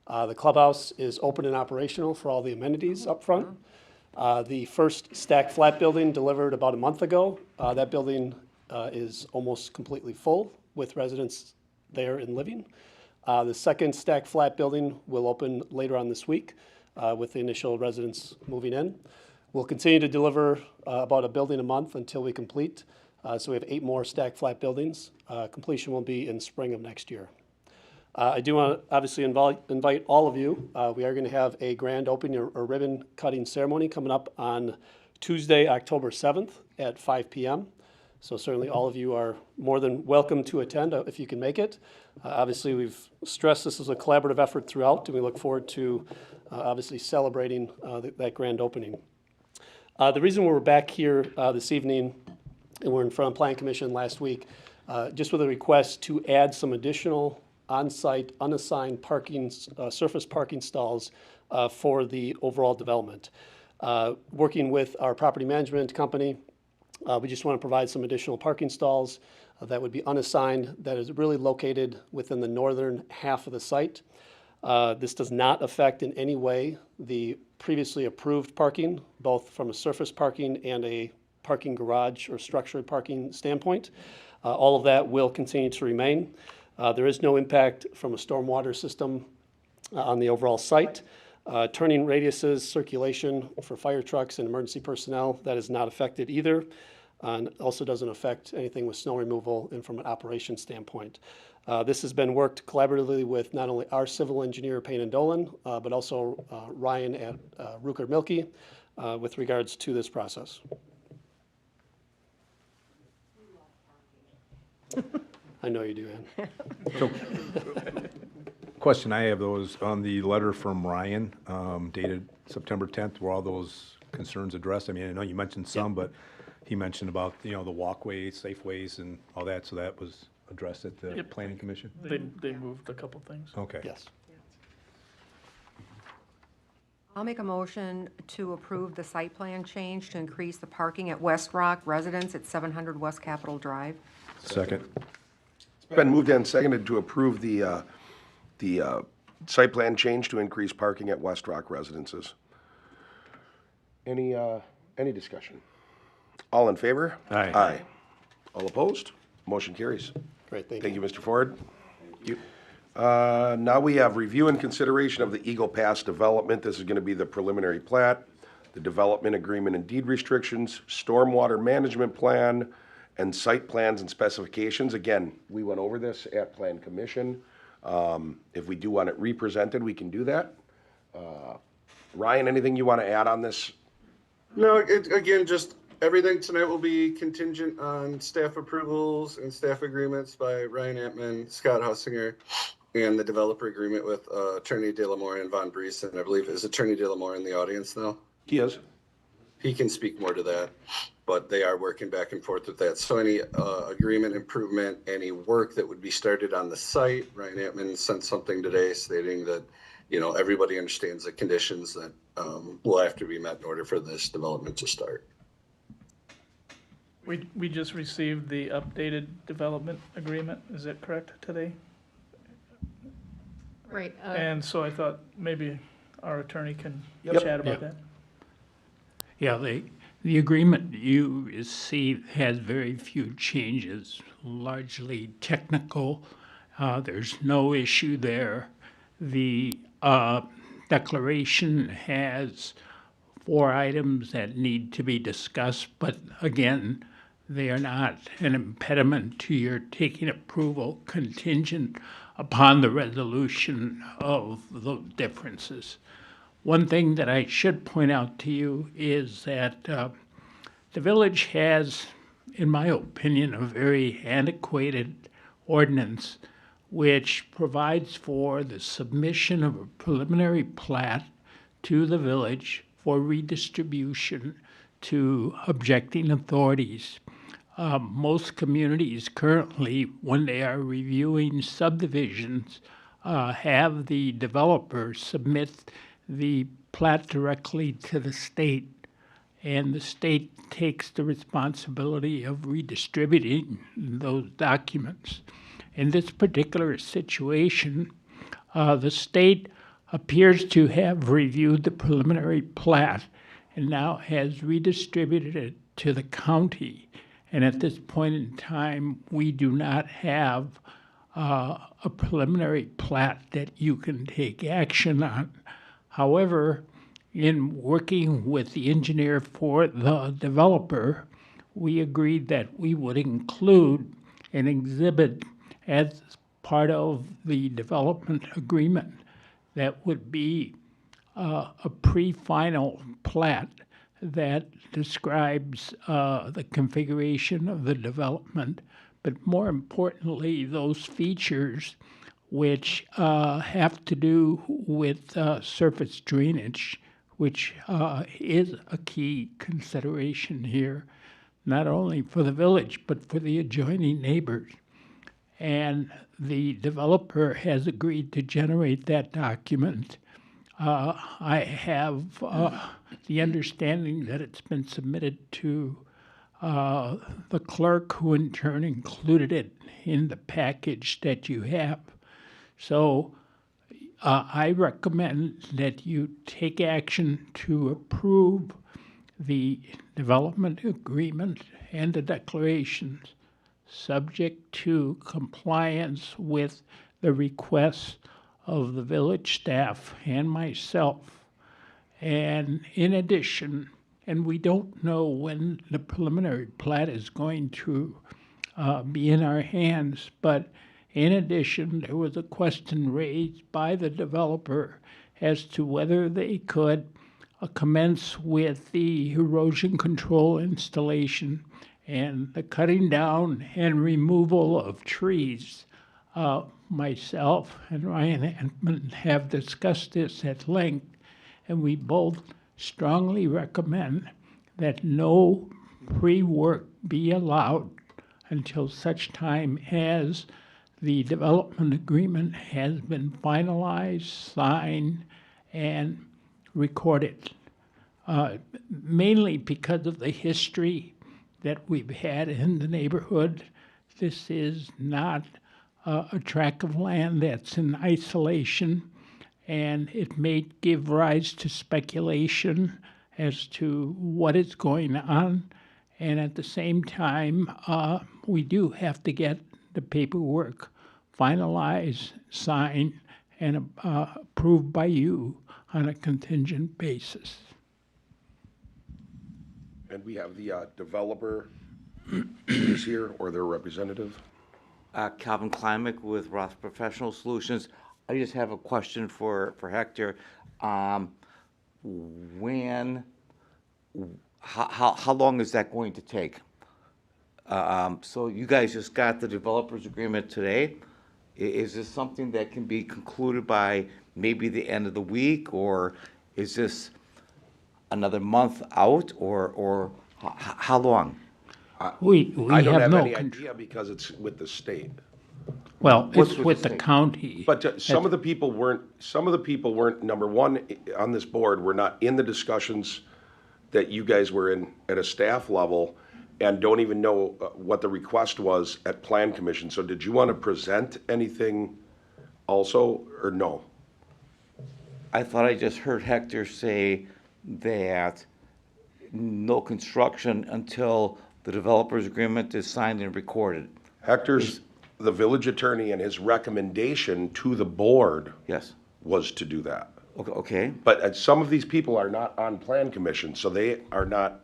The clubhouse is open and operational for all the amenities up front. The first stacked flat building delivered about a month ago. That building is almost completely full with residents there and living. The second stacked flat building will open later on this week with the initial residents moving in. We'll continue to deliver about a building a month until we complete. So we have 8 more stacked flat buildings. Completion will be in spring of next year. I do want to obviously invite all of you. We are going to have a grand opening or ribbon cutting ceremony coming up on Tuesday, October 7th at 5 p.m. So certainly all of you are more than welcome to attend if you can make it. Obviously, we've stressed this is a collaborative effort throughout, and we look forward to obviously celebrating that grand opening. The reason we're back here this evening, and we're in front of Plan Commission last week, just with a request to add some additional on-site unassigned parking, surface parking stalls for the overall development. Working with our property management company, We just want to provide some additional parking stalls that would be unassigned, that is really located within the northern half of the site. This does not affect in any way the previously approved parking, both from a surface parking and a parking garage or structured parking standpoint. All of that will continue to remain. There is no impact from a stormwater system on the overall site. Turning radiuses, circulation for fire trucks and emergency personnel, that is not affected either. And also doesn't affect anything with snow removal and from an operation standpoint. This has been worked collaboratively with not only our civil engineer, Payne and Dolan, but also Ryan at Ruker Milky with regards to this process. I know you do, Ann. So, question I have those on the letter from Ryan, dated September 10th, were all those concerns addressed? I mean, I know you mentioned some, but he mentioned about, the walkways, safe ways and all that, so that was addressed at the Planning Commission? They moved a couple things. Okay. Yes. I'll make a motion to approve the site plan change to increase the parking at West Rock Residence at 700 West Capitol Drive. Second. It's been moved and seconded to approve the site plan change to increase parking at West Rock Residences. Any discussion? All in favor? Aye. Aye. All opposed? Motion carries. Great, thank you. Thank you, Mr. Ford. Thank you. Now we have review and consideration of the Eagle Pass development. This is going to be the preliminary plat, the development agreement and deed restrictions, stormwater management plan, and site plans and specifications. Again, we went over this at Plan Commission. If we do want it represented, we can do that. Ryan, anything you want to add on this? No, again, just everything tonight will be contingent on staff approvals and staff agreements by Ryan Antman, Scott Hussinger, and the developer agreement with Attorney De La More and Von Briesen. I believe, is Attorney De La More in the audience now? He is. He can speak more to that, but they are working back and forth with that. So any agreement, improvement, any work that would be started on the site, Ryan Antman sent something today stating that, everybody understands the conditions that will have to be met in order for this development to start. We just received the updated development agreement, is that correct, today? Right. And so I thought maybe our attorney can Yep. chat about that. Yeah, the agreement you received has very few changes, largely technical. There's no issue there. The declaration has 4 items that need to be discussed, but again, they are not an impediment to your taking approval contingent upon the resolution of the differences. One thing that I should point out to you is that the village has, in my opinion, a very antiquated ordinance which provides for the submission of a preliminary plat to the village for redistribution to objecting authorities. Most communities currently, when they are reviewing subdivisions, have the developer submit the plat directly to the state, and the state takes the responsibility of redistributing those documents. In this particular situation, the state appears to have reviewed the preliminary plat and now has redistributed it to the county. And at this point in time, we do not have a preliminary plat that you can take action on. However, in working with the engineer for the developer, we agreed that we would include an exhibit as part of the development agreement that would be a pre-final plat that describes the configuration of the development, but more importantly, those features which have to do with surface drainage, which is a key consideration here, not only for the village, but for the adjoining neighbors. And the developer has agreed to generate that document. I have the understanding that it's been submitted to the clerk, who in turn included it in the package that you have. So I recommend that you take action to approve the development agreement and the declarations, subject to compliance with the requests of the village staff and myself. And in addition, and we don't know when the preliminary plat is going to be in our hands, but in addition, there was a question raised by the developer as to whether they could commence with the erosion control installation and the cutting down and removal of trees. Myself and Ryan Antman have discussed this at length, and we both strongly recommend that no pre-work be allowed until such time as the development agreement has been finalized, signed, and recorded. Mainly because of the history that we've had in the neighborhood. This is not a tract of land that's in isolation, and it may give rise to speculation as to what is going on. And at the same time, we do have to get the paperwork finalized, signed, and approved by you on a contingent basis. And we have the developer is here, or their representative. Calvin Klimek with Roth Professional Solutions. I just have a question for Hector. How long is that going to take? So you guys just got the developers agreement today. Is this something that can be concluded by maybe the end of the week, or is this another month out, or how long? We I don't have have no any control. idea because it's with the state. Well, What's it's with with the the state? county. But some of the people weren't, number one, on this board, were not in the discussions that you guys were in at a staff level, and don't even know what the request was at Plan Commission. So did you want to present anything also, or no? I thought I just heard Hector say that no construction until the developers agreement is signed and recorded. Hector's the village attorney, and his recommendation to the board Yes. was to do that. Okay. But some of these people are not on Plan Commission, so they are not,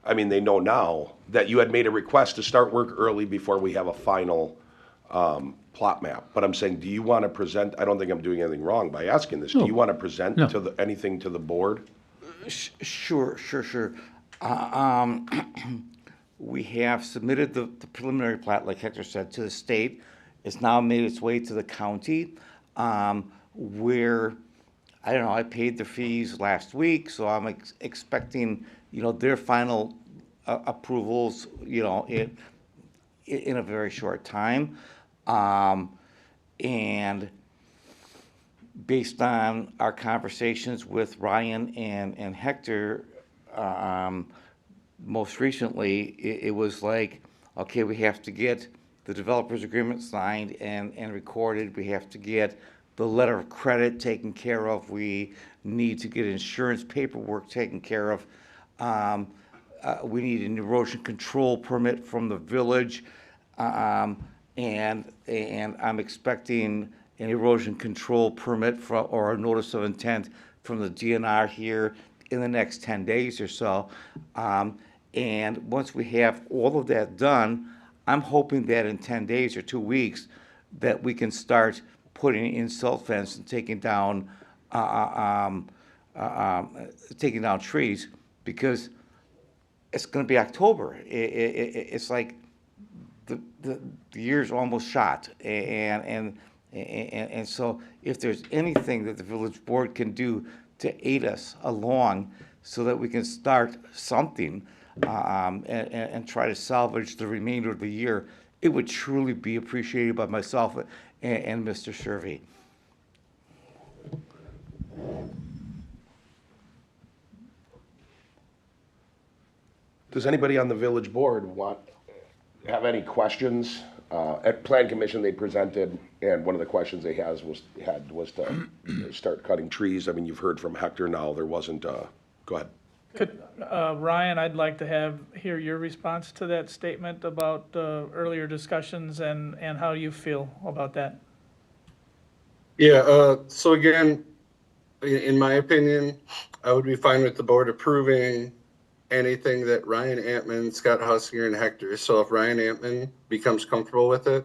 I mean, they know now that you had made a request to start work early before we have a final plot map. But I'm saying, do you want to present, I don't think I'm doing anything wrong by asking this. Do you want to present No. to anything to the board? Sure. We have submitted the preliminary plat, like Hector said, to the state. It's now made its way to the county, where, I don't know, I paid the fees last week, so I'm expecting, their final approvals, in a very short time. And based on our conversations with Ryan and Hector, most recently, it was like, okay, we have to get the developers agreement signed and recorded. We have to get the letter of credit taken care of. We need to get insurance paperwork taken care of. We need an erosion control permit from the village. And I'm expecting an erosion control permit or a notice of intent from the DNR here in the next 10 days or so. And once we have all of that done, I'm hoping that in 10 days or 2 weeks that we can start putting in silt fence and taking down trees, because it's going to be October. It's like the year's almost shot, and so if there's anything that the village board can do to aid us along so that we can start something and try to salvage the remainder of the year, it would truly be appreciated by myself and Mr. Shervy. Does anybody on the village board have any questions? At Plan Commission, they presented, and one of the questions they had was to start cutting trees. I mean, you've heard from Hector now, there wasn't, go ahead. Could, Ryan, I'd like to hear your response to that statement about earlier discussions and how you feel about that. Yeah, so again, in my opinion, I would be fine with the board approving anything that Ryan Antman, Scott Hussinger, and Hector. So if Ryan Antman becomes comfortable with it,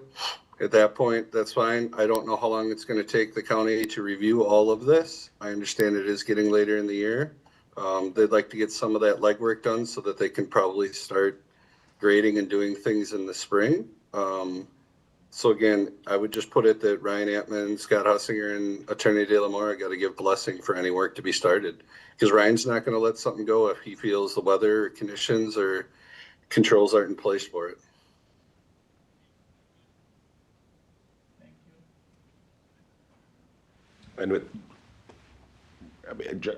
at that point, that's fine. I don't know how long it's going to take the county to review all of this. I understand it is getting later in the year. They'd like to get some of that legwork done so that they can probably start grading and doing things in the spring. So again, I would just put it that Ryan Antman, Scott Hussinger, and Attorney De La Mora got to give blessing for any work to be started. Because Ryan's not going to let something go if he feels the weather conditions or controls aren't in place for it. And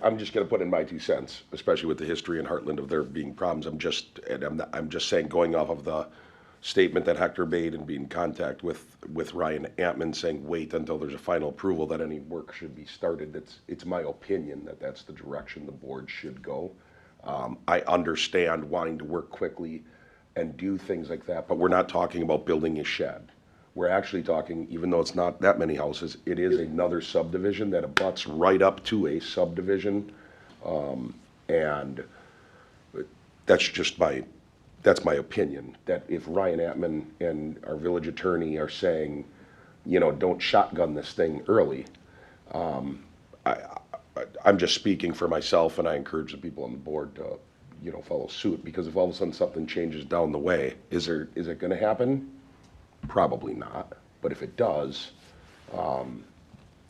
I'm just going to put in my 2 cents, especially with the history in Hartland of there being problems. I'm just saying, going off of the statement that Hector made and being in contact with Ryan Antman saying wait until there's a final approval that any work should be started. It's my opinion that that's the direction the board should go. I understand wanting to work quickly and do things like that, but we're not talking about building a shed. We're actually talking, even though it's not that many houses, it is another subdivision that abuts right up to a subdivision. And that's my opinion, that if Ryan Antman and our village attorney are saying, don't shotgun this thing early, I'm just speaking for myself, and I encourage the people on the board to, follow suit, because if all of a sudden something changes down the way, is it gonna happen? Probably not, but if it does,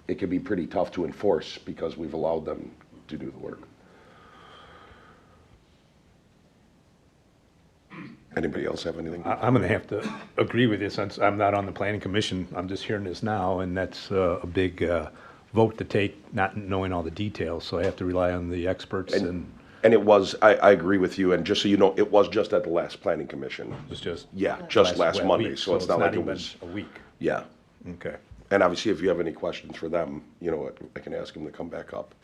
it can be pretty tough to enforce because we've allowed them to do the work. Anybody else have anything? I'm going to have to agree with you since I'm not on the planning commission. I'm just hearing this now, and that's a big vote to take, not knowing all the details. So I have to rely on the experts. And it was, I agree with you, and just so you know, it was just at the last planning commission. It was just last Monday, week, so it's not like it even was a week. Yeah. Okay. And obviously, if you have any questions for them, I can ask them to come back up.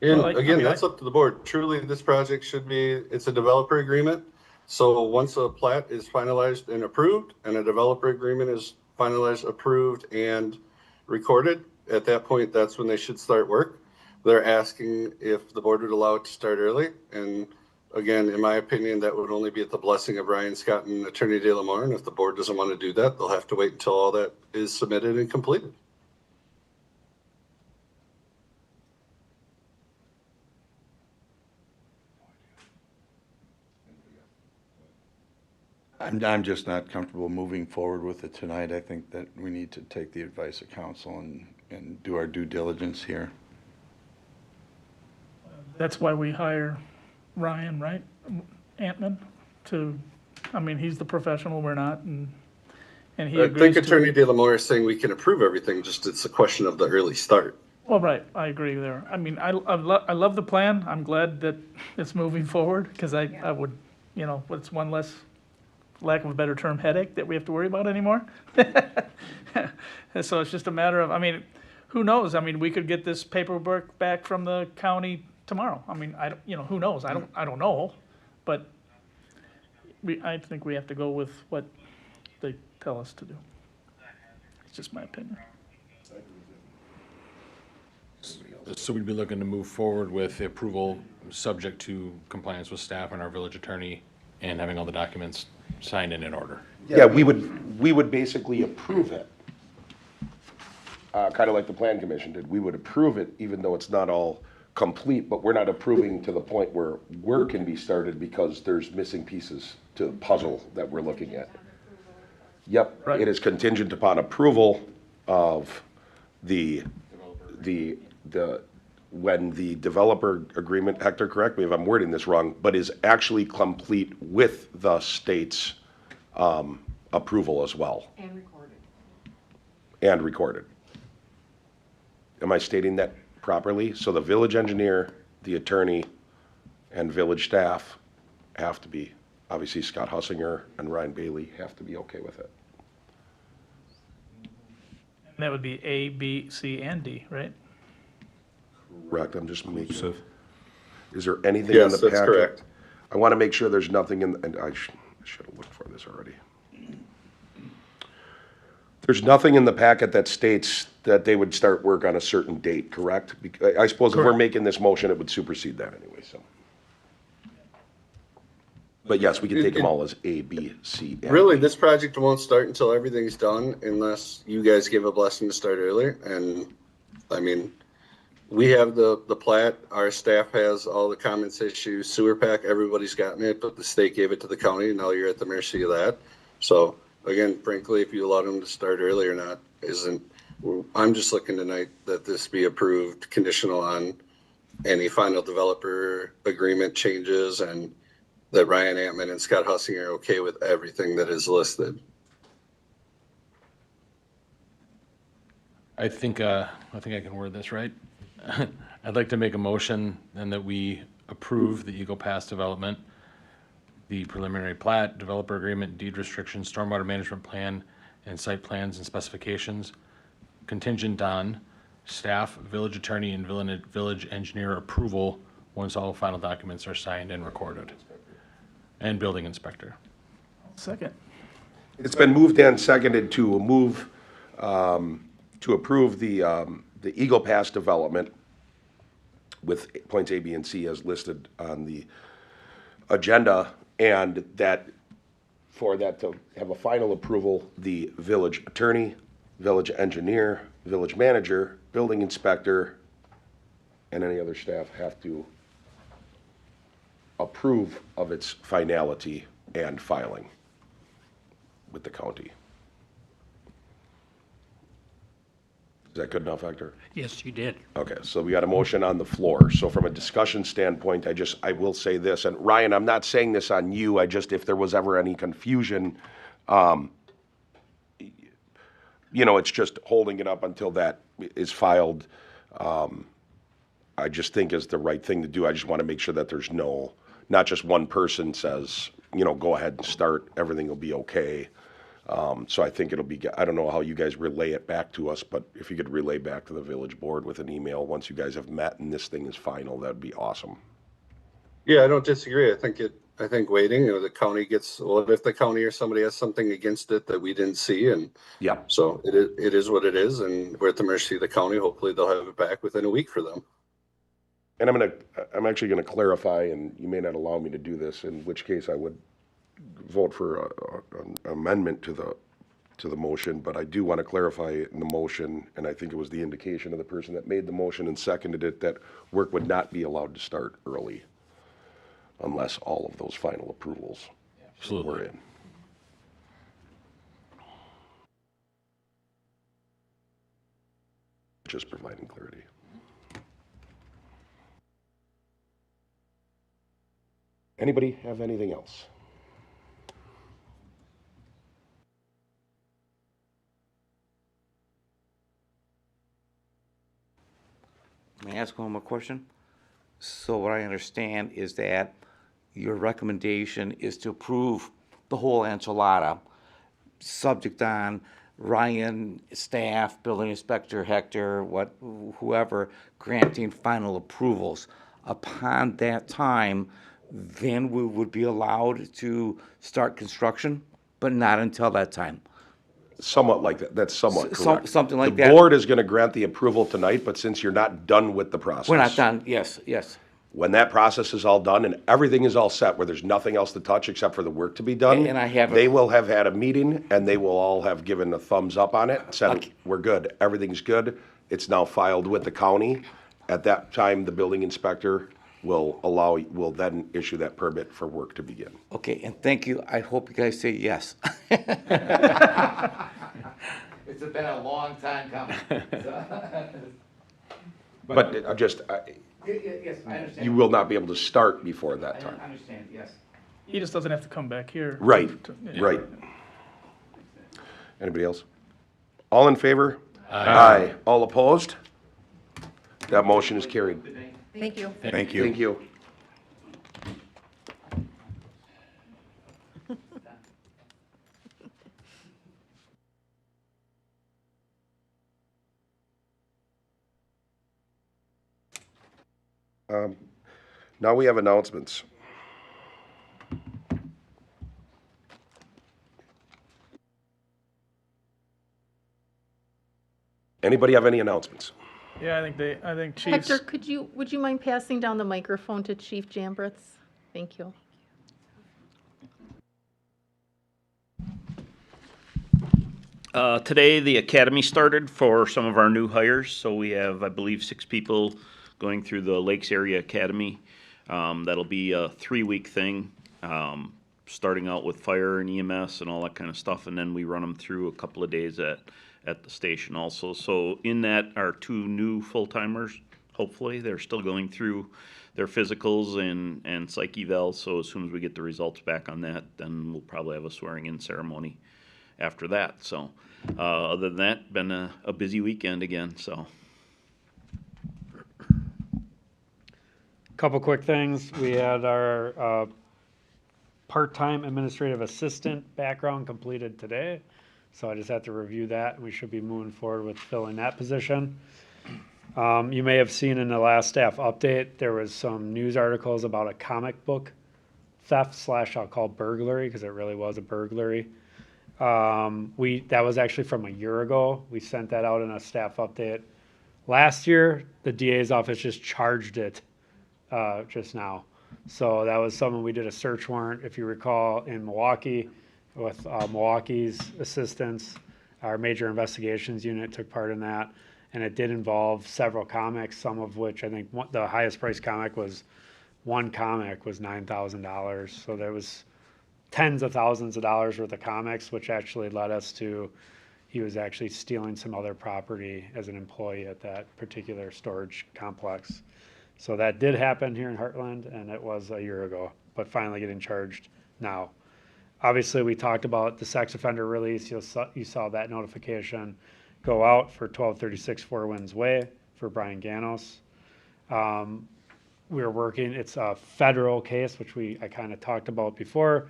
And again, that's up to the board. Truly, this project should be, it's a developer agreement. So once a plat is finalized and approved, and a developer agreement is finalized, approved, and recorded, at that point, that's when they should start work. They're asking if the board would allow it to start early. And again, in my opinion, that would only be at the blessing of Ryan Scott and Attorney De La Mora. And if the board doesn't want to do that, they'll have to wait until all that is submitted and completed. I'm just not comfortable moving forward with it tonight. I think that we need to take the advice of council and do our due diligence here. That's why we hire Ryan, right? Antman he's the professional, we're not, and he I agrees think to. Attorney De La Mora is saying we can approve everything, just it's a question of the early start. Well, right, I agree there. I love the plan. I'm glad that it's moving forward, because I would, it's one less, lack of a better term, headache that we have to worry about anymore. And so it's just a matter of, who knows? We could get this paperwork back from the county tomorrow. Who knows? I don't know, but I think we have to go with what they tell us to do. It's just my opinion. So we'd be looking to move forward with the approval, subject to compliance with staff and our village attorney, and having all the documents signed and in order. Yeah, we would basically approve it, kind of like the plan commission did. We would approve it even though it's not all complete, but we're not approving to the point where work can be started because there's missing pieces to the puzzle that we're looking at. Yep, Right. It is contingent upon approval of when the developer agreement, Hector, correct me if I'm wording this wrong, but is actually complete with the state's approval as well. And recorded. Am I stating that properly? So the village engineer, the attorney, and village staff have to be. Obviously, Scott Hussinger and Ryan Bailey have to be okay with it. And that would be A, B, C, and D, right? Correct, I'm just making. Is there anything in Yes, the that's packet? correct. I want to make sure there's nothing in, and I should have looked for this already. There's nothing in the packet that states that they would start work on a certain date, correct? I suppose if we're Correct. making this motion, it would supersede that anyway, so. But yes, we can take them all as A, B, C, and Really, this project won't start until everything's done unless you guys give a blessing to start earlier. And I mean, we have the plat, our staff has all the comments issues, sewer pack, everybody's gotten it, but the state gave it to the county, and now you're at the mercy of that. So again, frankly, if you allow them to start early or not, I'm just looking tonight that this be approved conditional on any final developer agreement changes and that Ryan Antman and Scott Hussing are okay with everything that is listed. I think I can word this right. I'd like to make a motion then that we approve the Eagle Pass development, the preliminary plat, developer agreement, deed restrictions, stormwater management plan, and site plans and specifications, contingent on staff, village attorney, and village engineer approval once all final documents are signed and recorded, and building inspector. Second. It's been moved and seconded to approve the Eagle Pass development with points A, B, and C as listed on the agenda, and that for that to have a final approval, the village attorney, village engineer, village manager, building inspector, and any other staff have to approve of its finality and filing with the county. Is that good enough, Hector? Yes, you did. Okay, so we got a motion on the floor. So from a discussion standpoint, I will say this, and Ryan, I'm not saying this on you, if there was ever any confusion, it's just holding it up until that is filed, I just think is the right thing to do. I just want to make sure that there's not just one person says, go ahead and start, everything will be okay. So I think it'll be, I don't know how you guys relay it back to us, but if you could relay back to the village board with an email once you guys have met and this thing is final, that'd be awesome. Yeah, I don't disagree. I think waiting, the county what if the county or somebody has something against it that we didn't see? And yeah, so it is what it is. And we're at the mercy of the county. Hopefully they'll have it back within a week for them. And I'm actually going to clarify, and you may not allow me to do this, in which case I would vote for an amendment to the motion, but I do want to clarify in the motion, and I think it was the indication of the person that made the motion and seconded it, that work would not be allowed to start early unless all of those final approvals were in. Just providing clarity. Anybody have anything else? May I ask one more question? So what I understand is that your recommendation is to approve the whole enchilada, subject on Ryan, staff, building inspector, Hector, whoever, granting final approvals. Upon that time, then we would be allowed to start construction, but not until that time. Somewhat like that. That's somewhat correct. Something like that. The board is going to grant the approval tonight, but since you're not done with the process. We're not done, yes. When that process is all done and everything is all set, where there's nothing else to touch except for the work to be done. And they will have had a meeting and they will all have given a thumbs up on it, said, we're good, everything's good. It's now filed with the county. At that time, the building inspector will then issue that permit for work to begin. Okay, and thank you. I hope you guys say yes. It's been a long time coming. But Yes, I understand. you will not be able to start before that time. I understand, yes. He just doesn't have to come back here. Right, Yeah. right. Anybody else? All in favor? Aye. All opposed? That motion is carried. Thank you. Thank you. Thank you. Now we have announcements. Anybody have any announcements? Yeah, I think Chiefs. Hector, would you mind passing down the microphone to Chief Jambritz? Thank you. Today, the academy started for some of our new hires, so we have, I believe, 6 people going through the Lakes Area Academy. That'll be a 3-week thing, starting out with fire and EMS and all that kind of stuff, and then we run them through a couple of days at the station also. So in that are 2 new full-timers, hopefully. They're still going through their physicals and psych evals, so as soon as we get the results back on that, then we'll probably have a swearing-in ceremony after that. So other than that, been a busy weekend again, so. Couple quick things. We had our part-time administrative assistant background completed today. So I just have to review that. We should be moving forward with filling that position. You may have seen in the last staff update, there was some news articles about a comic book theft / I'll call burglary, because it really was a burglary. That was actually from a year ago. We sent that out in a staff update. Last year, the DA's office just charged it just now. So that was something we did a search warrant, if you recall, in Milwaukee with Milwaukee's assistance. Our major investigations unit took part in that, and it did involve several comics, some of which I think the highest price comic was one comic was $9,000. So there was tens of thousands of dollars worth of comics, which actually led us to he was actually stealing some other property as an employee at that particular storage complex. So that did happen here in Hartland, and it was a year ago, but finally getting charged now. Obviously, we talked about the sex offender release. You saw that notification go out for 1236 Four Winds Way for Brian Ganos. We're working, it's a federal case, which I kind of talked about before,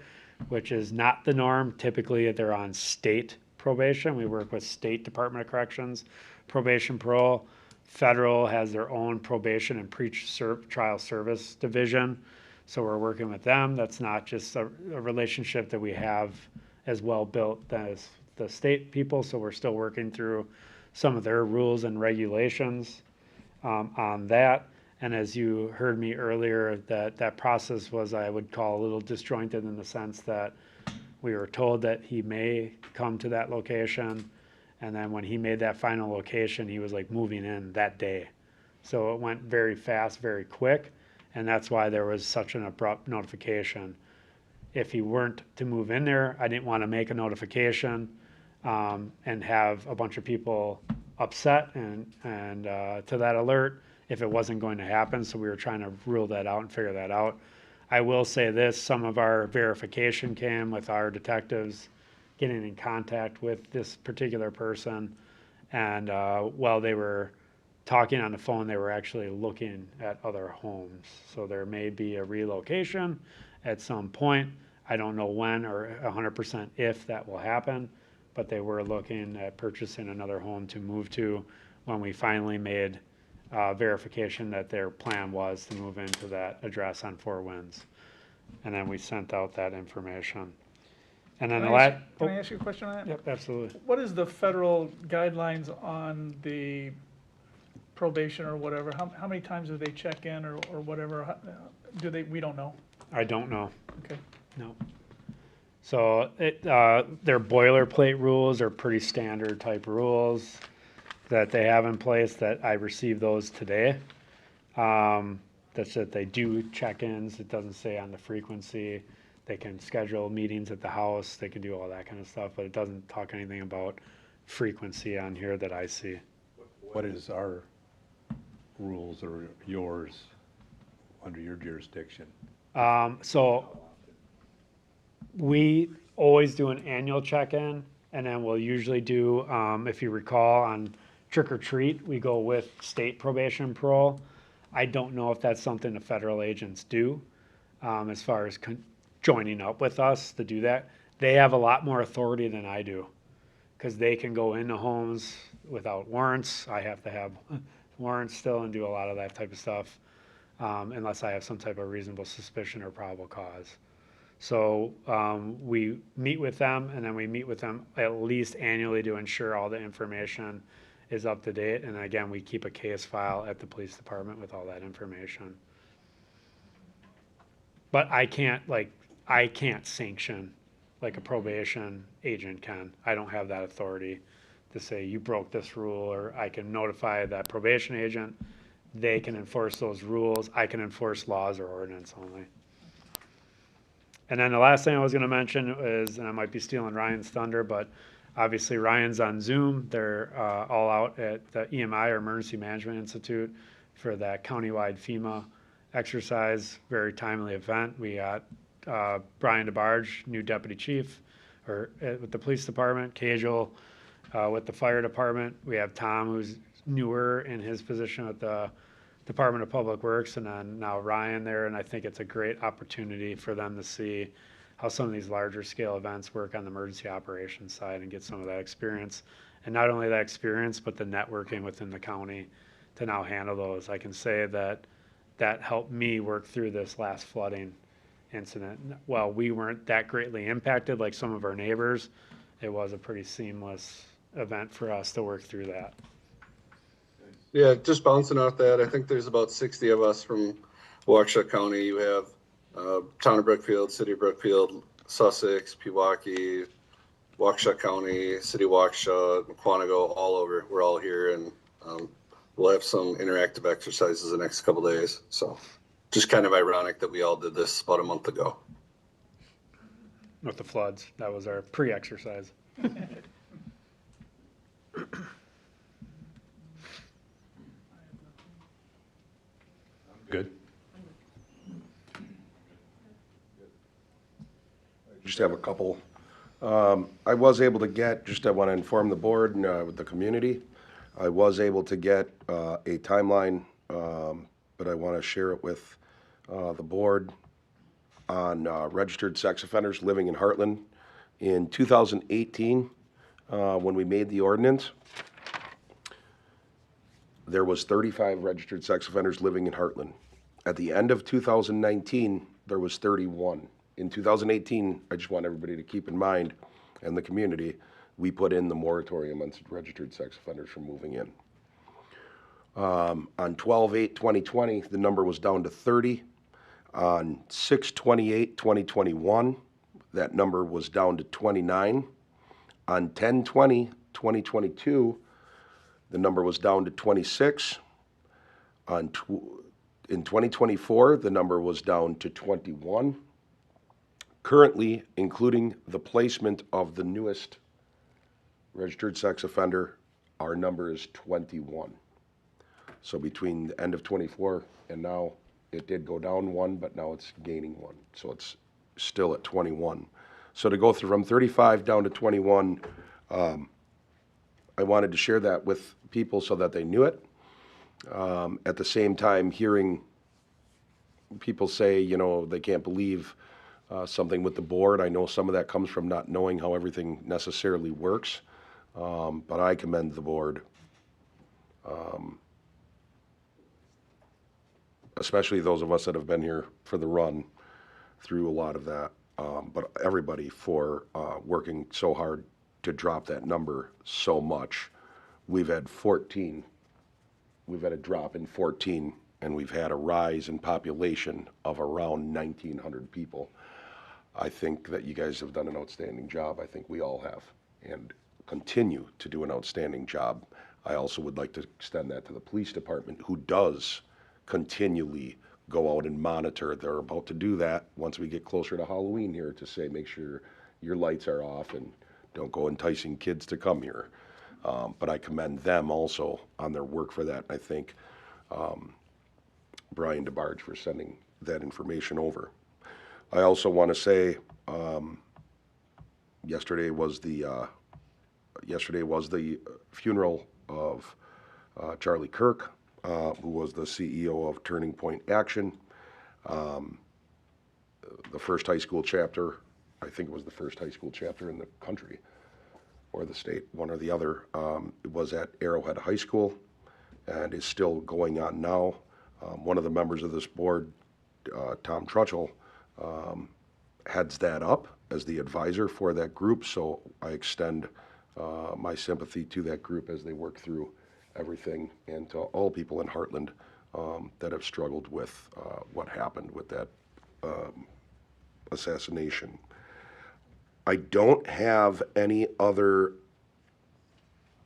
which is not the norm. Typically, they're on state probation. We work with State Department of Corrections, probation parole. Federal has their own probation and pre-trial service division. So we're working with them. That's not just a relationship that we have as well built as the state people. So we're still working through some of their rules and regulations on that. And as you heard me earlier, that process was, I would call, a little disjointed in the sense that we were told that he may come to that location. And then when he made that final location, he was like moving in that day. So it went very fast, very quick. And that's why there was such an abrupt notification. If he weren't to move in there, I didn't want to make a notification and have a bunch of people upset and to that alert if it wasn't going to happen. So we were trying to rule that out and figure that out. I will say this, some of our verification came with our detectives getting in contact with this particular person. And while they were talking on the phone, they were actually looking at other homes. So there may be a relocation at some point. I don't know when or 100% if that will happen, but they were looking at purchasing another home to move to when we finally made verification that their plan was to move into that address on Four Winds. And then we sent out that information. And then Can I ask you a question on that? Yep, absolutely. What is the federal guidelines on the probation or whatever? How many times do they check in or whatever? We don't know. I don't know. Okay. No. So their boilerplate rules are pretty standard type rules that they have in place that I received those today. That's that they do check-ins. It doesn't say on the frequency. They can schedule meetings at the house. They can do all that kind of stuff, but it doesn't talk anything about frequency on here that I see. What is our rules or yours under your jurisdiction? So we always do an annual check-in, and then we'll usually do, if you recall, on trick or treat, we go with state probation parole. I don't know if that's something the federal agents do as far as joining up with us to do that. They have a lot more authority than I do because they can go into homes without warrants. I have to have warrants still and do a lot of that type of stuff. unless I have some type of reasonable suspicion or probable cause. So we meet with them, and then we meet with them at least annually to ensure all the information is up to date. And again, we keep a case file at the police department with all that information. But I can't sanction like a probation agent can. I don't have that authority to say you broke this rule, or I can notify that probation agent. They can enforce those rules. I can enforce laws or ordinance only. And then the last thing I was going to mention is, and I might be stealing Ryan's thunder, but obviously Ryan's on Zoom. They're all out at the EMI, or Emergency Management Institute, for that countywide FEMA exercise. Very timely event. We got Brian DeBarge, new deputy chief, with the police department. Cajal with the fire department. We have Tom, who's newer in his position at the Department of Public Works, and then now Ryan there. And I think it's a great opportunity for them to see how some of these larger scale events work on the emergency operations side and get some of that experience. And not only that experience, but the networking within the county to now handle those. I can say that helped me work through this last flooding incident. While we weren't that greatly impacted like some of our neighbors, it was a pretty seamless event for us to work through that. Yeah, just bouncing off that, I think there's about 60 of us from Waukesha County. You have Town of Brookfield, City of Brookfield, Sussex, Pewaukee, Waukesha County, City of Waukesha, Quantico, all over. We're all here, and we'll have some interactive exercises the next couple days. So just kind of ironic that we all did this about a month ago. With the floods, that was our pre-exercise. Good. Just have a couple. I was able to get, I want to inform the board and with the community, I was able to get a timeline, but I want to share it with the board on registered sex offenders living in Hartland. In 2018, when we made the ordinance, there was 35 registered sex offenders living in Hartland. At the end of 2019, there was 31. In 2018, I just want everybody to keep in mind, and the community, we put in the moratorium on registered sex offenders from moving in. On 12/8/2020, the number was down to 30. On 6/28/2021, that number was down to 29. On 10/20/2022, the number was down to 26. In 2024, the number was down to 21. Currently, including the placement of the newest registered sex offender, our number is 21. So between the end of 24 and now, it did go down one, but now it's gaining one. So it's still at 21. So to go through from 35 down to 21, I wanted to share that with people so that they knew it. At the same time, hearing people say, they can't believe something with the board. I know some of that comes from not knowing how everything necessarily works, but I commend the board, especially those of us that have been here for the run through a lot of that, but everybody for working so hard to drop that number so much. We've had 14. We've had a drop in 14, and we've had a rise in population of around 1,900 people. I think that you guys have done an outstanding job. I think we all have, and continue to do an outstanding job. I also would like to extend that to the police department, who does continually go out and monitor. They're about to do that once we get closer to Halloween here, to say, make sure your lights are off and don't go enticing kids to come here. But I commend them also on their work for that. I thank Brian DeBarge for sending that information over. I also want to say, yesterday was the funeral of Charlie Kirk, who was the CEO of Turning Point Action, the first high school chapter. I think it was the first high school chapter in the country or the state, one or the other. It was at Arrowhead High School and is still going on now. One of the members of this board, Tom Trutchell, heads that up as the advisor for that group, so I extend my sympathy to that group as they work through everything, and to all people in Hartland that have struggled with what happened with that assassination. I don't have any other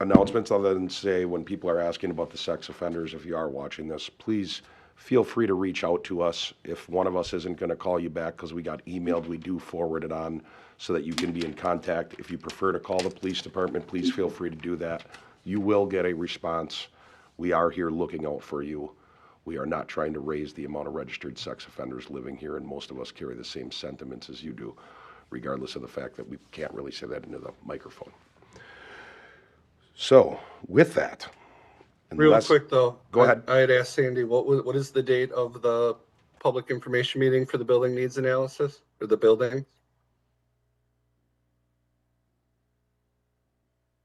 announcements other than say, when people are asking about the sex offenders, if you are watching this, please feel free to reach out to us. If one of us isn't going to call you back because we got emailed, we do forward it on so that you can be in contact. If you prefer to call the police department, please feel free to do that. You will get a response. We are here looking out for you. We are not trying to raise the amount of registered sex offenders living here, and most of us carry the same sentiments as you do, regardless of the fact that we can't really say that into the microphone. So, with that, Real quick though. Go ahead. I had asked Sandy, what is the date of the public information meeting for the building needs analysis, or the building?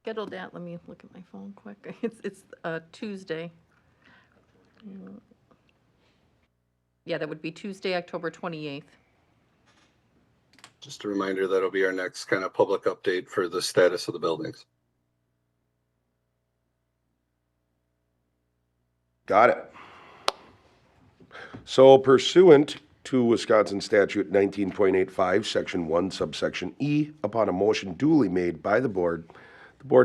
Scheduled that, let me look at my phone quick. It's Tuesday. Yeah, that would be Tuesday, October 28th. Just a reminder, that'll be our next kind of public update for the status of the buildings. Got it. So pursuant to Wisconsin Statute 19.85, Section 1, subsection E, upon a motion duly made by the board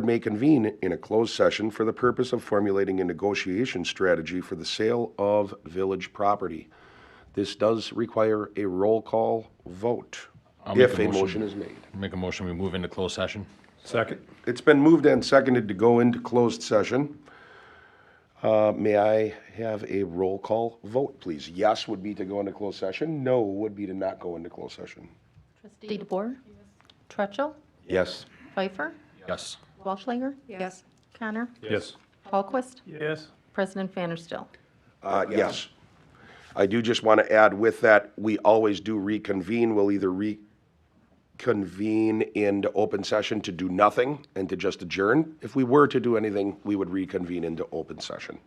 may convene in a closed session for the purpose of formulating a negotiation strategy for the sale of village property. This does require a roll call vote if a motion is made. Make a motion, we move into closed session. Second. It's been moved and seconded to go into closed session. May I have a roll call vote, please? Yes would be to go into closed session. No would be to not go into closed session. Trustee DeBoer? Trutchell? Yes. Pfeiffer? Yes. Walschlager? Yes. Connor? Yes. Hallquist? Yes. President Vanderstill? Yes. I do just want to add with that, we always do reconvene. We'll either reconvene into open session to do nothing and to just adjourn. If we were to do anything, we would reconvene into open session.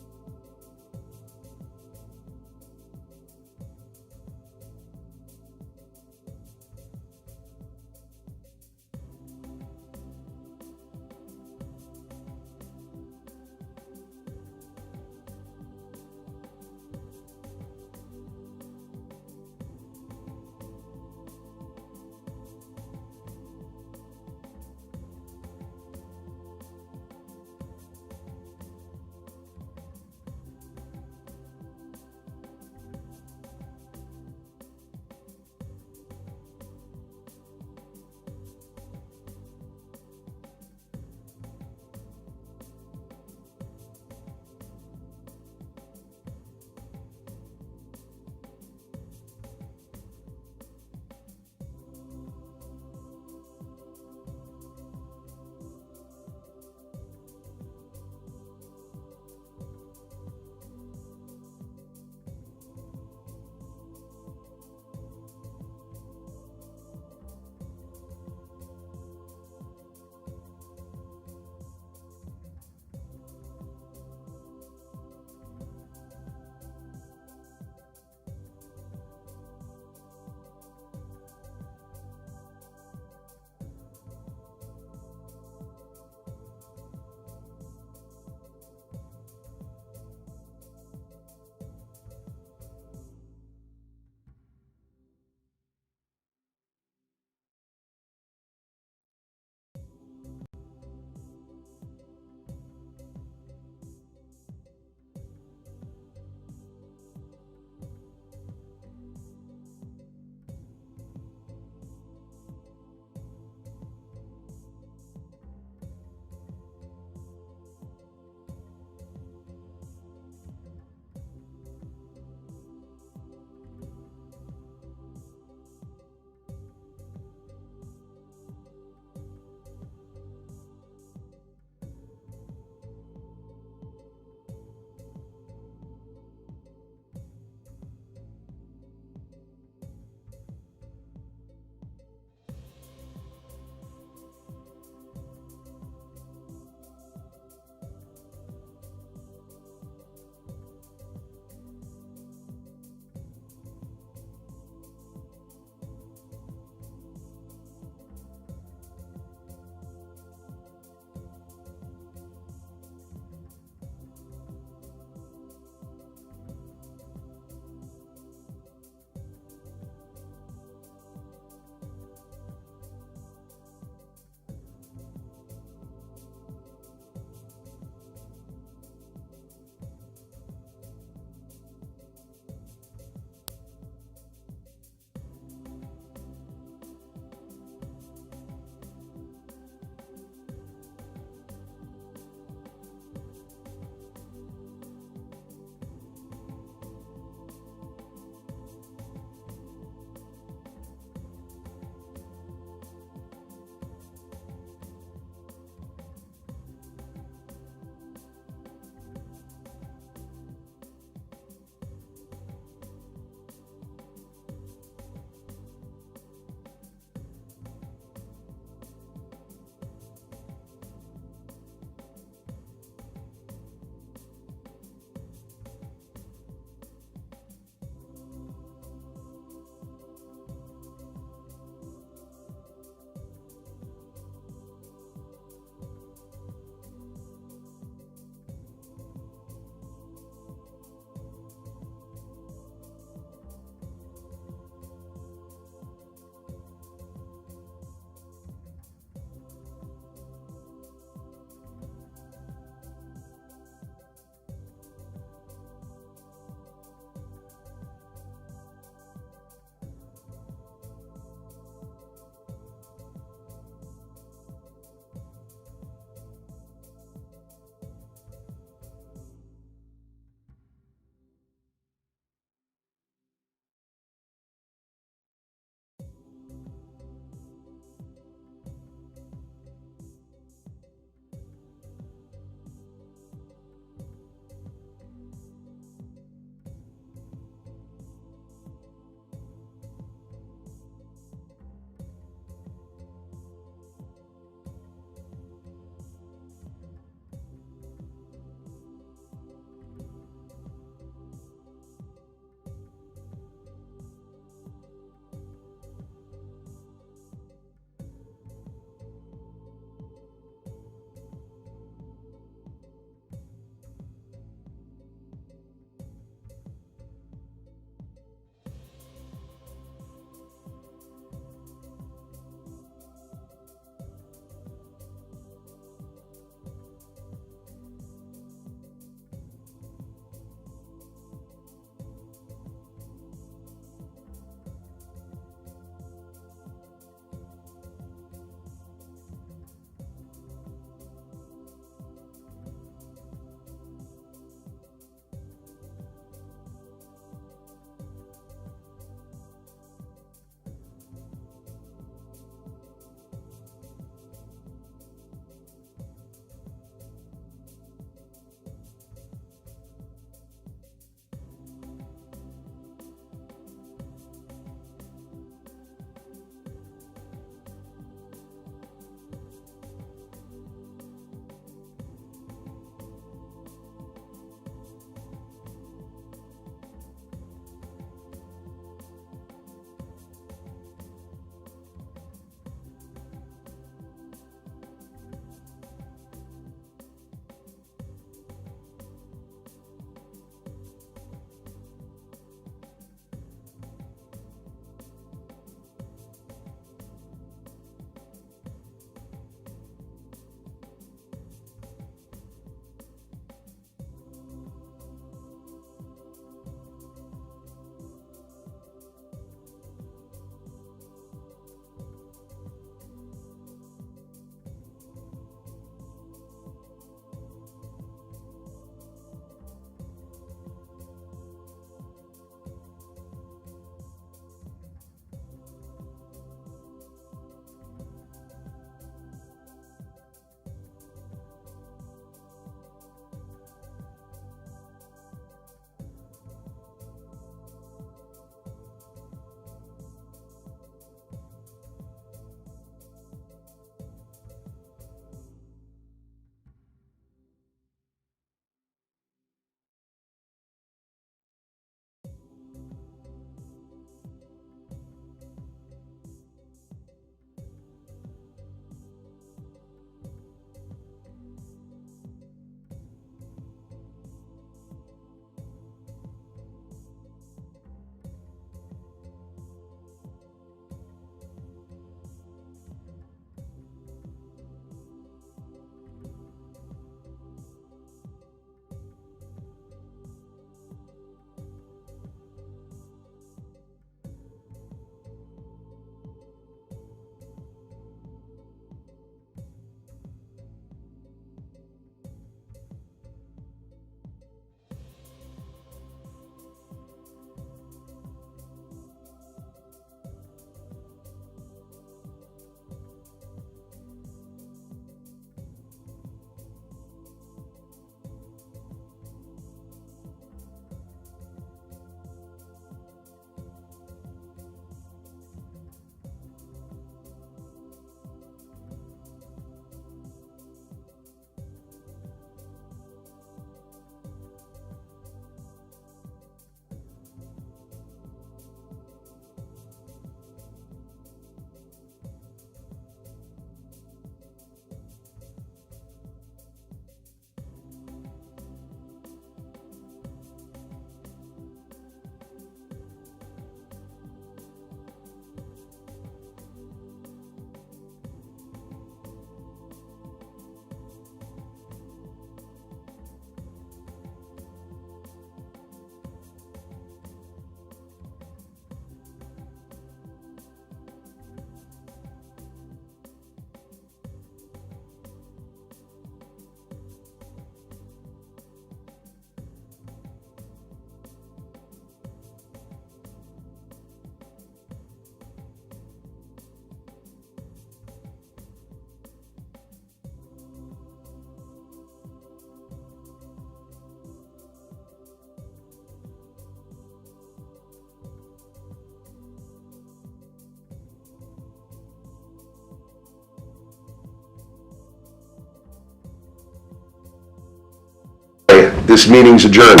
This meeting's adjourned.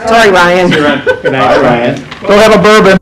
Sorry, Ryan. Good night, Ryan. Go have a bourbon.